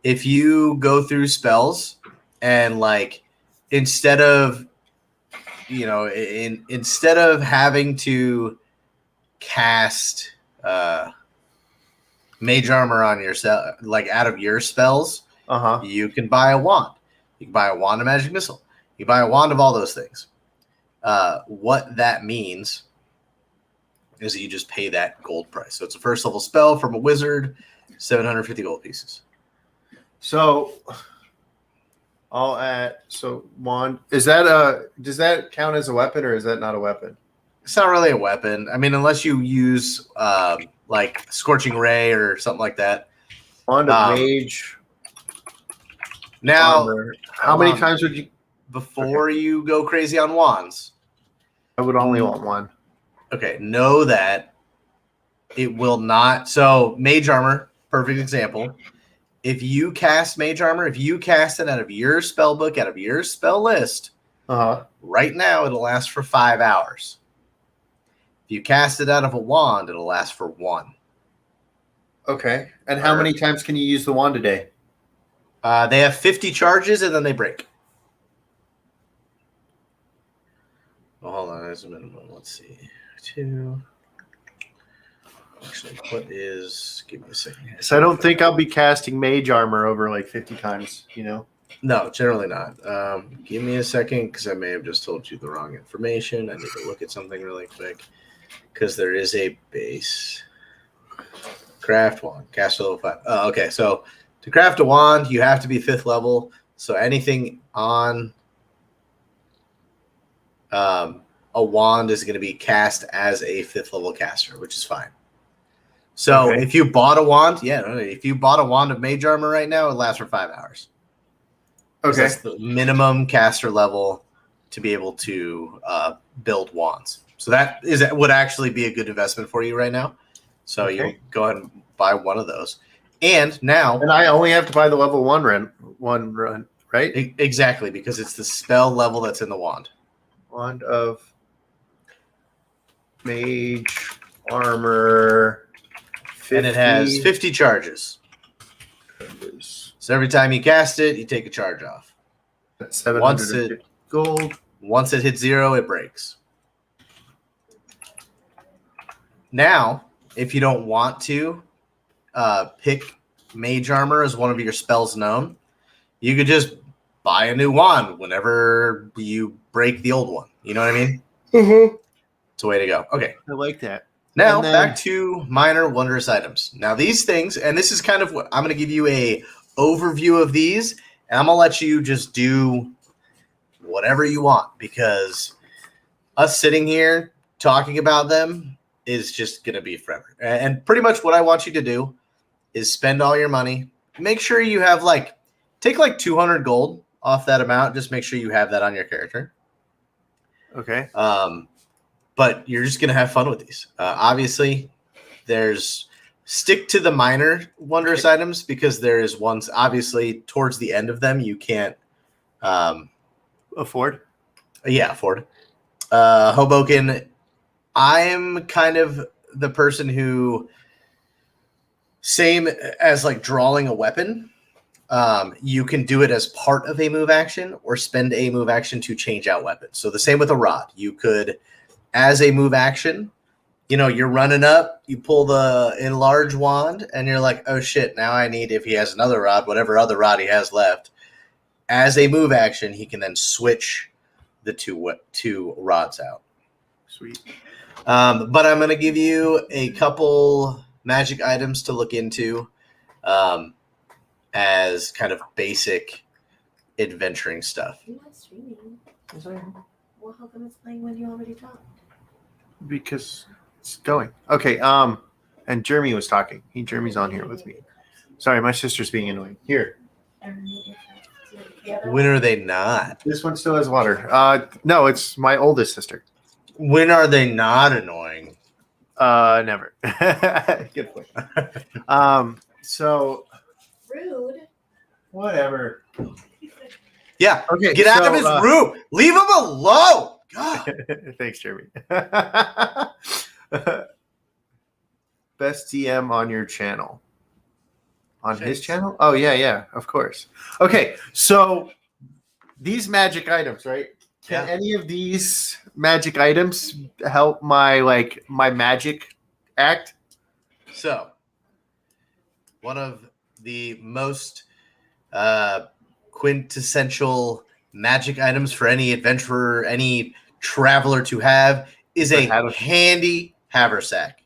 If you go through spells and like instead of having to cast mage armor on yourself, like out of your spells, you can buy a wand. You can buy a wand of magic missile. You buy a wand of all those things. What that means is that you just pay that gold price. So it's a 1st level spell from a wizard, 750 gold pieces. So I'll add. So wand does that count as a weapon or is that not a weapon? It's not really a weapon. I mean, unless you use like Scorching Ray or something like that. Wand of mage. Now, armor. How many times would you? Before you go crazy on wands, I would only want one. okay, know that it will not. So, mage armor, perfect example. If you cast mage armor, if you cast it out of your spell book, out of your spell list, right now it'll last for 5 hours. If you cast it out of a wand, it'll last for 1. Okay. And how many times can you use the wand a day? They have 50 charges and then they break. Well, hold on, that's a minimum. Let's see. 2. Actually, what is? Give me a second. So I don't think I'll be casting mage armor over like 50 times, you know? No, generally not. Give me a second because I may have just told you the wrong information. I need to look at something really quick because there is a base. Craft wand, cast level 5. Oh, okay, so to craft a wand, you have to be 5th level. So anything on a wand is going to be cast as a 5th level caster, which is fine. So if you bought a wand, if you bought a wand of mage armor right now, it lasts for 5 hours. Okay. That's the minimum caster level to be able to build wands. So that would actually be a good investment for you right now. So you go ahead and buy one of those. And now... And I only have to buy the level 1 run, right? Exactly, because it's the spell level that's in the wand. Wand of mage armor... 50. And it has 50 charges. So every time you cast it, you take a charge off. That's 750 gold. Once it hits 0, it breaks. Now, if you don't want to pick mage armor as one of your spells known, you could just buy a new wand whenever you break the old one. You know what I mean? Mm-hmm. It's a way to go. Okay. I like that. Now, back to minor wondrous items. Now, these things, and this is kind of what I'm going to give you a overview of these, and I'm going to let you just do whatever you want, because us sitting here talking about them is just going to be forever. And pretty much what I want you to do is spend all your money. Make sure you have take 200 gold off that amount. Just make sure you have that on your character. Okay. But you're just going to have fun with these. Obviously, stick to the minor wondrous items, because there is ones, obviously, towards the end of them you can't afford. Yeah, afford. Hoboken, I'm kind of the person who, same as drawing a weapon, you can do it as part of a move action or spend a move action to change out weapons. So the same with a rod. You could... As a move action, you're running up, you pull the enlarge wand, and you're like, oh shit, now I need, if he has another rod, whatever other rod he has left, as a move action, he can then switch the two rods out. Sweet. But I'm going to give you a couple magic items to look into as kind of basic adventuring stuff. You're not streaming. Well, how come it's playing when you already talked? Because it's going. Okay, and Jeremy was talking. Jeremy's on here with me. Sorry, my sister's being annoying. Here. When are they not? This one still has water. No, it's my oldest sister. When are they not annoying? Never. Good point. So Rude. Whatever. Yeah. Okay. Get out of his room. Leave him alone. God. Thanks, Jeremy. Best DM on your channel. On his channel? Oh, yeah, of course. Okay, so these magic items, right? Can any of these magic items help my magic act? So, one of the most quintessential magic items for any adventurer, any traveler to have is a handy haversack.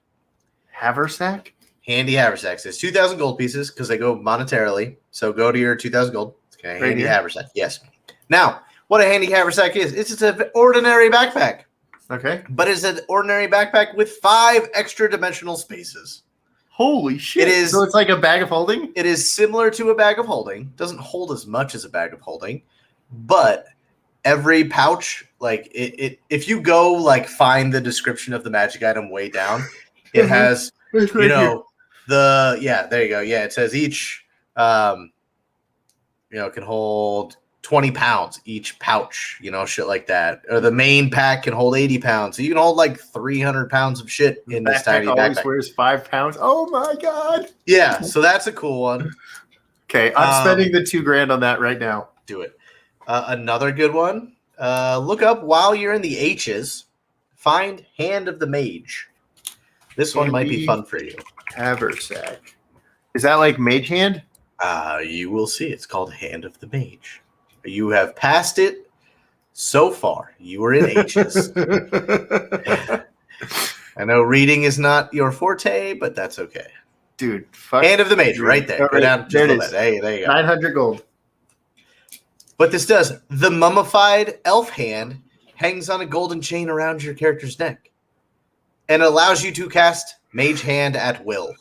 Haversack? Handy haversack. It's 2,000 gold pieces because they go monetarily. So go to your 2,000 gold. It's a handy haversack. Yes. Now, what a handy haversack is, it's an ordinary backpack. Okay. But it's an ordinary backpack with 5 extra dimensional spaces. Holy shit! It is. So it's like a bag of holding. It is similar to a bag of holding. Doesn't hold as much as a bag of holding, but every pouch, like if you go like find the description of the magic item way down, it has It's you right here. know there you go. Yeah, it says each can hold 20 pounds each pouch, shit like that. Or the main pack can hold 80 pounds. So you can hold like 300 pounds of shit in this tiny always backpack. weighs 5 pounds. Oh my god. Yeah, so that's a cool one. Okay, I'm spending the $2,000 on that right now. Do it. Another good one. Look up while you're in the H's. Find Hand of the Mage. This one might be fun for you. Haversack. Is that like Mage Hand? You will see. It's called Hand of the Mage. You have passed it so far. You were in H's. I know reading is not your forte, but that's okay. Dude, fuck. Hand of the Mage, right there. Go down just a little bit. Hey, there you go. 900 gold. What this does, the mummified elf hand hangs on a golden chain around your character's neck and allows you to cast Mage Hand at will.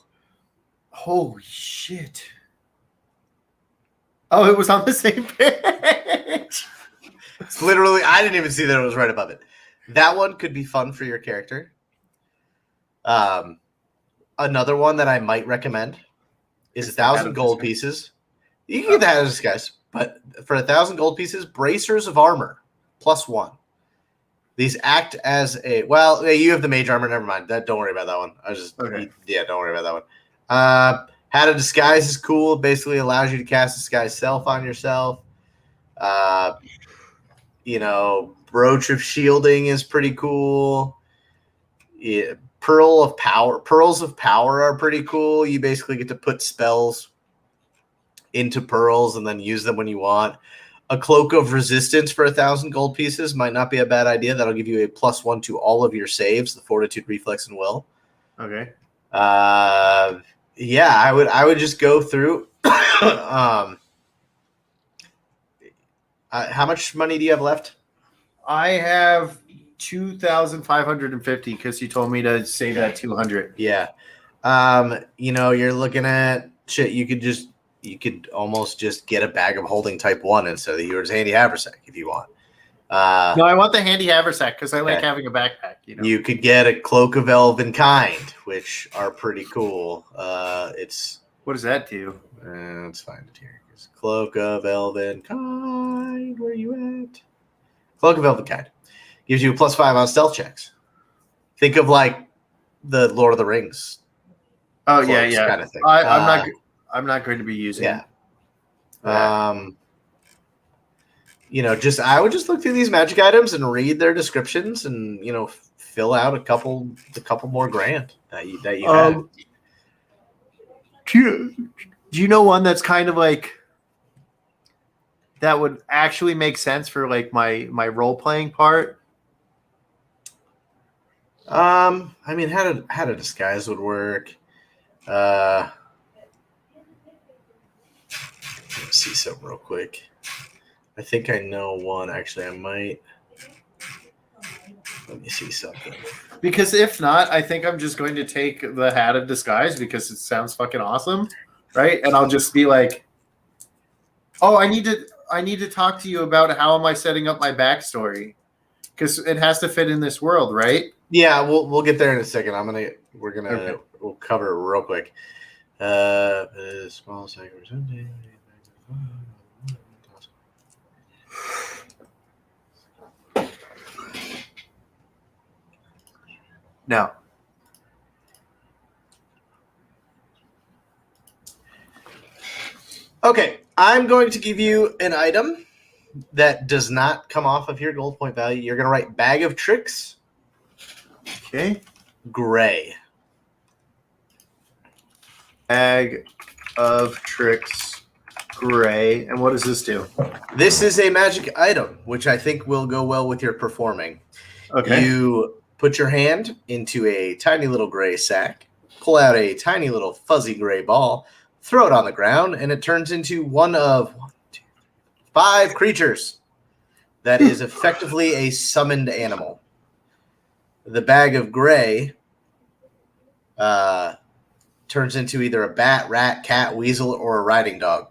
Holy shit. Oh, it was on the same page. It's literally, I didn't even see that it was right above it. That one could be fun for your character. Another one that I might recommend is 1,000 gold pieces. You can get that as a disguise, but for 1,000 gold pieces, bracers of armor +1. These act as you have the mage armor. Never mind. Don't worry about that one. Don't worry about that one. How to disguise is cool. It basically allows you to cast disguise self on yourself. Brooch of shielding is pretty cool. Yeah, pearls of power are pretty cool. You basically get to put spells into pearls and then use them when you want. A cloak of resistance for 1,000 gold pieces might not be a bad idea. That'll give you a +1 to all of your saves, the fortitude, reflex, and will. Okay. I would just go through. How much money do you have left? I have 2,550 because you told me to save that 200. Yeah. You're looking at shit. You could almost just get a bag of holding type 1 instead of yours handy haversack if you want. No, I want the handy haversack because I like having a backpack. You could get a cloak of elven kind, which are pretty cool. What does that do? Let's find it here. It's cloak of elven kind. Where are you at? Cloak of elven kind gives you a +5 on stealth checks. Think of like the Lord of the Rings. Oh yeah, kind of thing. I'm not going to be using. Yeah. I would just look through these magic items and read their descriptions, and fill out a couple more grand that you have. Do you know one that's kind of like that would actually make sense for like my role playing part? How to disguise would work. Let's see something real quick. I think I know one. Actually, I might. Let me see something. Because if not, I think I'm just going to take the hat of disguise because it sounds fucking awesome, right? And I'll just be like, "Oh, I need to talk to you about how am I setting up my backstory because it has to fit in this world, right?" Yeah, we'll get there in a second. We'll cover it real quick. Small second. No. Okay, I'm going to give you an item that does not come off of your gold point value. You're going to write Bag of Tricks. Okay. Gray. Bag of Tricks Gray. And what does this do? This is a magic item, which I think will go well with your performing. Okay. You put your hand into a tiny little gray sack, pull out a tiny little fuzzy gray ball, throw it on the ground, and it turns into one of 5 creatures. That is effectively a summoned animal. The bag of gray turns into either a bat, rat, cat, weasel, or a riding dog.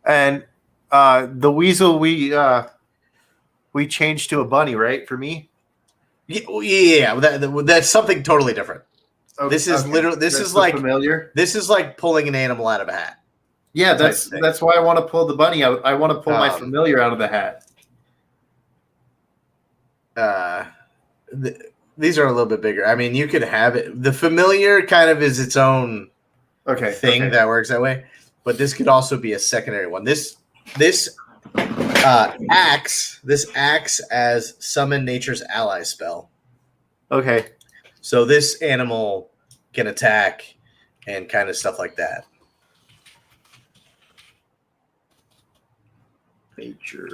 And the weasel we changed to a bunny, right? For me. Yeah, that's something totally different. Okay, This is literally That's familiar. This is like pulling an animal out of a hat. Yeah, that's why I want to pull the bunny out. I want to pull my familiar out of the hat. These are a little bit bigger. I mean, you could have it. The familiar kind of is its own thing that works that way, but this could also be a secondary one. This acts as summon nature's ally spell. Okay. So this animal can attack and kind of stuff like that. Nature.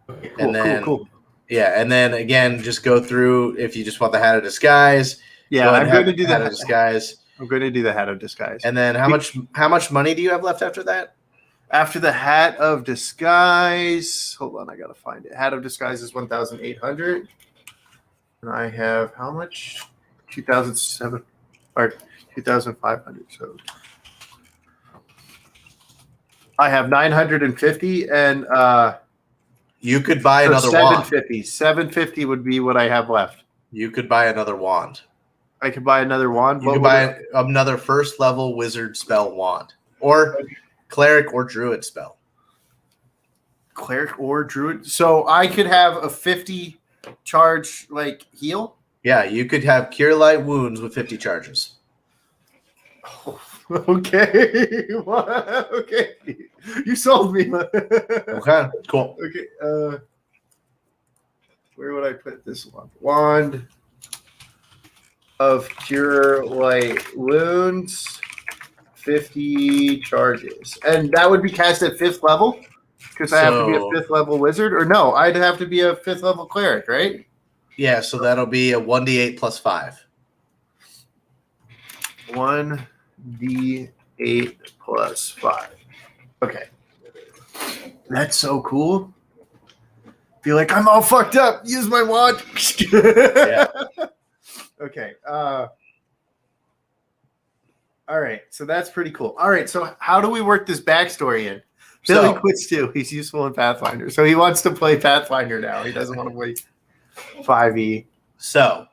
Okay, cool. Yeah, and then again, just go through if you just want the hat of disguise. Yeah, I'm going to do the hat of disguise. I'm going to do the hat of disguise. And then how much money do you have left after that? After the hat of disguise, hold on, I gotta find it. Hat of disguise is 1,800, and I have how much? 2,007 or 2,500. So I have 950, and you could buy another 750. wand. 750 would be what I have left. You could buy another wand. I could buy another wand. You could buy another first level wizard spell wand, or cleric or druid spell. Cleric or druid. So I could have a 50 charge like heal. Yeah, you could have cure light wounds with 50 charges. Oh, okay. Okay. You sold me. Okay, cool. Okay. Where would I put this one? Wand of cure light wounds, 50 charges, and that would be cast at 5th level because I have to be a 5th level wizard, or no? I'd have to be a 5th level cleric, right? Yeah, so that'll be a 1d8 plus 5. 1d8 plus 5. Okay, that's so cool. Feel like I'm all fucked up. Use my wand. Yeah. Okay. All right. So that's pretty coe. All right. So how do we work this backstory in? Billy quits too. He's useful in Pathfinder. So he wants to play Pathfinder now. He doesn't want to play 5e. So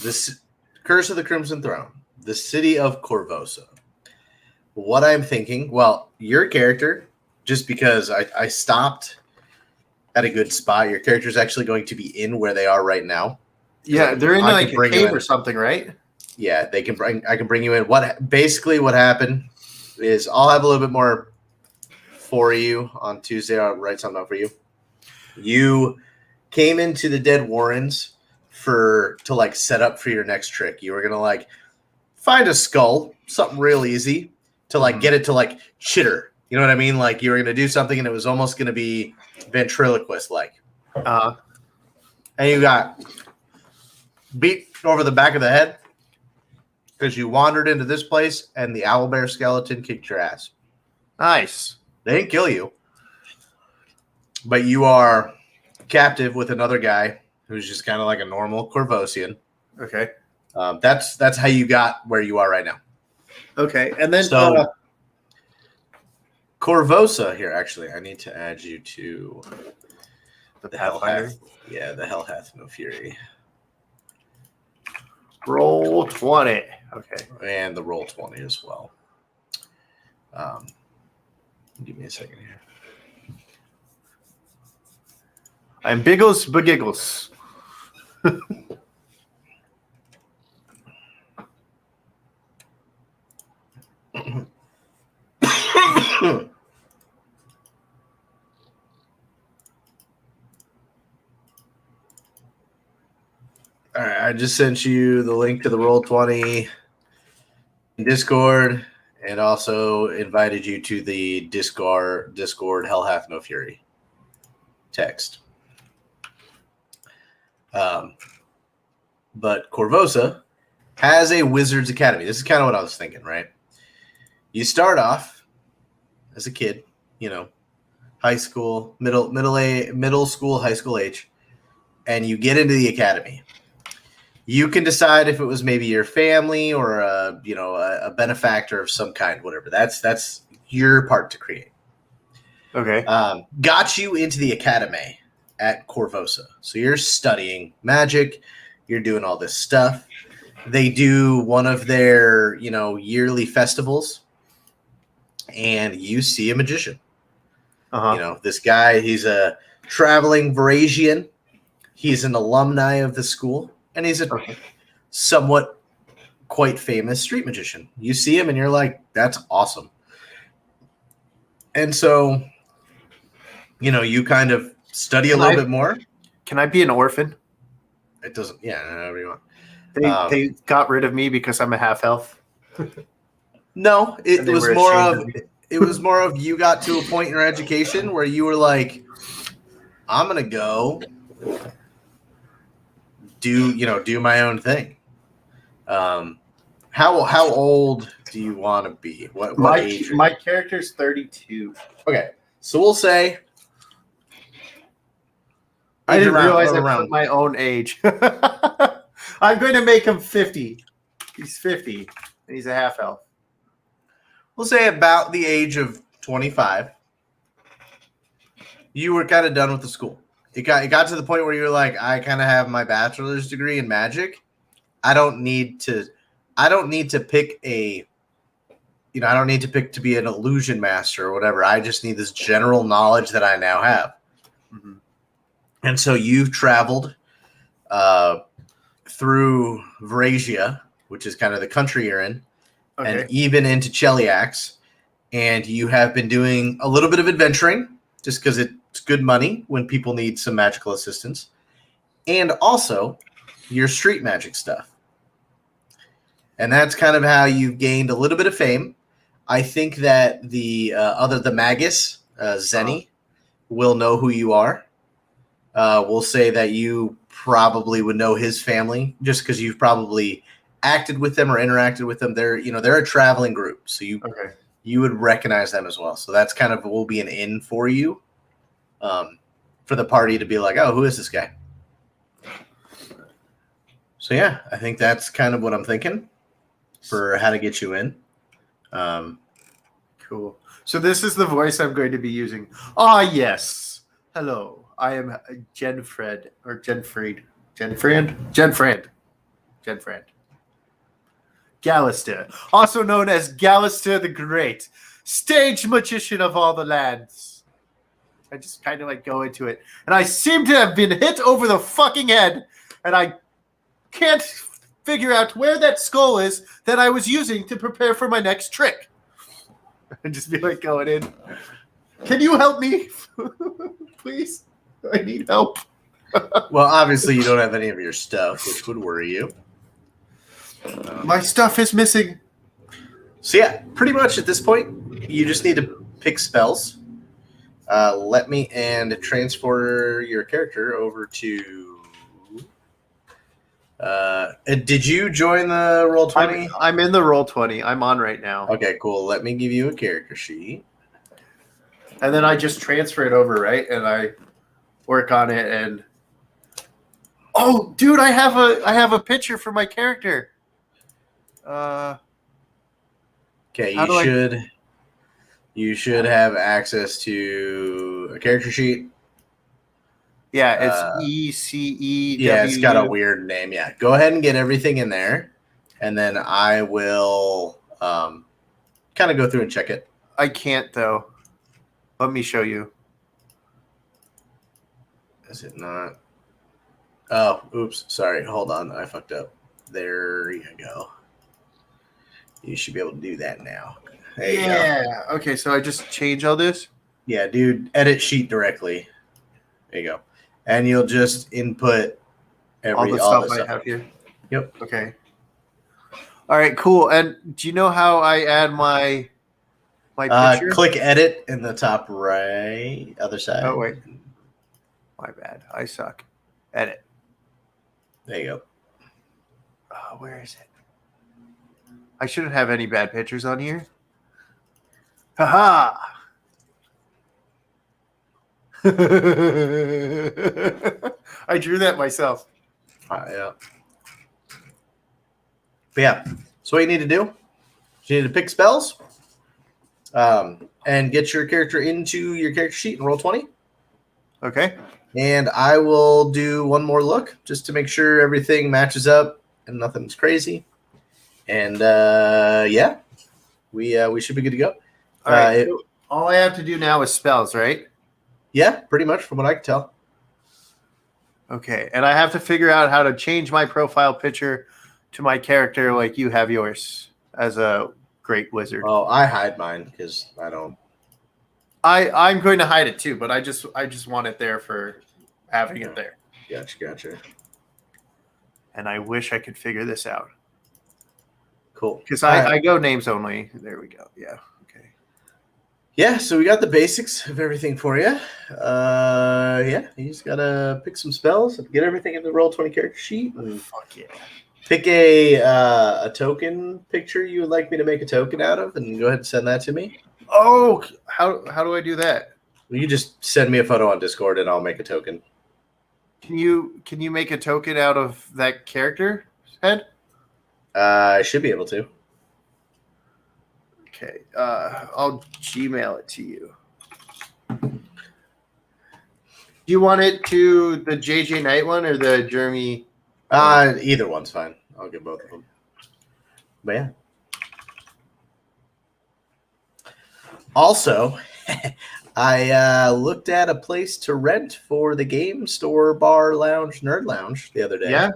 this Curse of the Crimson Throne, the city of Corvosa. What I'm thinking, well, your character, just because I stopped at a good spot, your character is actually going to be in where they are right now. Yeah, they're in like a cave or something, right? Yeah, I can bring you in. What happened is I'll have a little bit more for you on Tuesday. I'll write something up for you. You came into the Dead Warrens to like set up for your next trick. You were gonna like find a skull, something real easy to like get it to like chitter. You know what I mean? Like you were gonna do something and it was almost gonna be ventriloquist like. And you got beat over the back of the head because you wandered into this place and the owlbear skeleton kicked your ass. Nice. They didn't kill you, but you are captive with another guy who's just kind of like a normal Corvosian. Okay. That's how you got where you are right now. Okay. And then Corvosa here, actually, I need to add you to the Hell Hath. Yeah, the Hell Hath No Fury. Roll 20. Okay. And the roll 20 as well. Give me a second here. I'm Biggles Begiggles. All right, I just sent you the link to the Roll20 in Discord and also invited you to the Discord Hell Hath No Fury text. But Corvosa has a Wizard's Academy. This is kind of what I was thinking, right? You start off as a kid, high school, middle school, high school age, and you get into the academy. You can decide if it was maybe your family or a benefactor of some kind, whatever. That's your part to create. Okay. Got you into the academy at Corvosa. So you're studying magic. You're doing all this stuff. They do one of their, yearly festivals, and you see a magician. Uh-huh. This guy, he's a traveling Varasian. He's an alumni of the school, and he's a somewhat quite famous street magician. You see him, and you're like, that's awesome. And so, you kind of study a little bit more. Can I be an orphan? It doesn't, whatever you want. They got rid of me because I'm a half elf. No, it was more of you got to a point in your education where you were like, I'm gonna go do my own thing. How old do you want to be? What age? My character's 32. Okay, so we'll say. I didn't realize I put my own age. I'm going to make him 50. He's 50, and he's a half elf. We'll say about the age of 25. You were kind of done with the school. It got to the point where you were like, I kind of have my bachelor's degree in magic. I don't need to pick to be an illusion master or whatever. I just need this general knowledge that I now have. Mm-hmm. And so you've traveled through Varasia, which is kind of the country you're in, and even into Cheliax, and you have been doing a little bit of adventuring just because it's good money when people need some magical assistance, and also your street magic stuff. And that's kind of how you've gained a little bit of fame. I think that the Magus, Zenny, will know who you are. We'll say that you probably would know his family just because you've probably acted with them or interacted with them. They're a traveling group, so you would recognize them as well. So that's kind of will be an in for you, for the party to be like, oh, who is this guy? So yeah, I think that's kind of what I'm thinking for how to get you in. Cool. So this is the voice I'm going to be using. Ah, yes. Hello. I am Genfred or Genfried. Genfriend. Galister, also known as Galister the Great, stage magician of all the lands. I just kind of like go into it. And I seem to have been hit over the fucking head, and I can't figure out where that skull is that I was using to prepare for my next trick. And just be like going in. Can you help me? Please? I need help. Well, obviously you don't have any of your stuff, which would worry you. My stuff is missing. So yeah, pretty much at this point, you just need to pick spells. Let me transfer your character over to. Did you join the Roll20? I'm in the Roll20. I'm on right now. Okay, cool. Let me give you a character sheet. And then I just transfer it over, right? And I work on it. And oh, dude, I have a picture for my character. Okay, you should have access to a character sheet. Yeah, it's ECE. Yeah, it's got a weird name. Yeah, go ahead and get everything in there, and then I will kind of go through and check it. I can't though. Let me show you. Is it not? Oh, oops. Sorry. Hold on. I fucked up. There you go. You should be able to do that now. There you go. Okay, so I just change all this? Yeah, dude. Edit sheet directly. There you go. And you'll just input all the stuff I have here. Yep. Okay. All right, cool. And do you know how I add my picture? Click edit in the top right, other side. Oh, wait. My bad. I suck. Edit. There you go. Oh, where is it? I shouldn't have any bad pictures on here. Haha! I drew that myself. Yeah. But yeah, so what you need to do, you need to pick spells, and get your character into your character sheet and roll 20. Okay. And I will do one more look just to make sure everything matches up and nothing's crazy. And yeah, we should be good to go. All right. So all I have to do now is spells, right? Yeah, pretty much from what I can tell. Okay. And I have to figure out how to change my profile picture to my character like you have yours as a great wizard. Oh, I hide mine because I don't. I'm going to hide it too, but I just want it there for having it there. Gotcha. And I wish I could figure this out. Cool. Because I go names only. There we go. Yeah. Okay. Yeah, so we got the basics of everything for you. Yeah, you just gotta pick some spells and get everything in the Roll20 character sheet. And Fuck yeah. pick a token picture you would like me to make a token out of, and go ahead and send that to me. Oh, how do I do that? Well, you just send me a photo on Discord, and I'll make a token. Can you make a token out of that character head? I should be able to. Okay. I'll Gmail it to you. Do you want it to the JJ Knight one or the Jeremy? Either one's fine. I'll get both of them. But yeah. Also, I looked at a place to rent for the game store, bar, lounge, nerd lounge the other day.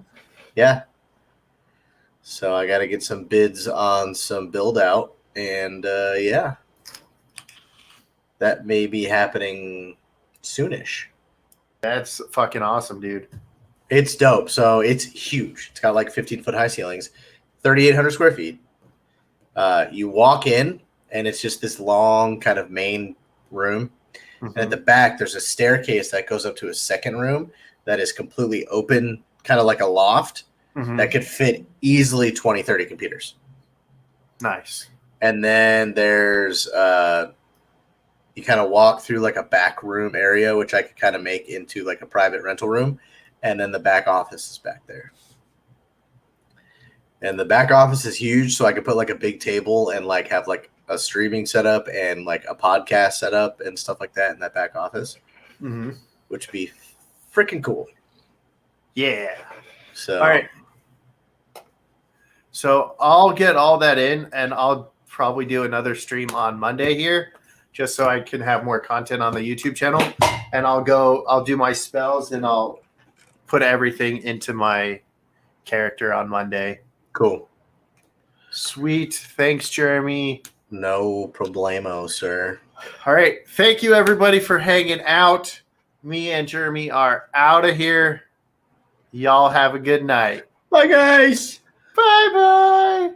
Yeah. So I got to get some bids on some build out, and yeah, that may be happening soonish. That's fucking awesome, dude. It's dope. So it's huge. It's got like 15-foot high ceilings, 3,800 square feet. You walk in, and it's just this long kind of main room. Mm-hmm. And at the back, there's a staircase that goes up to a second room that is completely open, kind of like a loft. Mm-hmm. That could fit easily 20, 30 computers. Nice. And then there's you kind of walk through like a back room area, which I could kind of make into like a private rental room. And then the back office is back there. And the back office is huge, so I could put like a big table and like have like a streaming setup and like a podcast setup and stuff like that in that back office, mm-hmm. which would be freaking cool. Yeah. So all right. So I'll get all that in, and I'll probably do another stream on Monday here, just so I can have more content on the YouTube channel. And I'll do my spells, and I'll put everything into my character on Monday. Cool. Sweet. Thanks, Jeremy. No problemo, sir. All right. Thank you, everybody, for hanging out. Me and Jeremy are out of here. Y'all have a good night. Bye, guys. Bye-bye.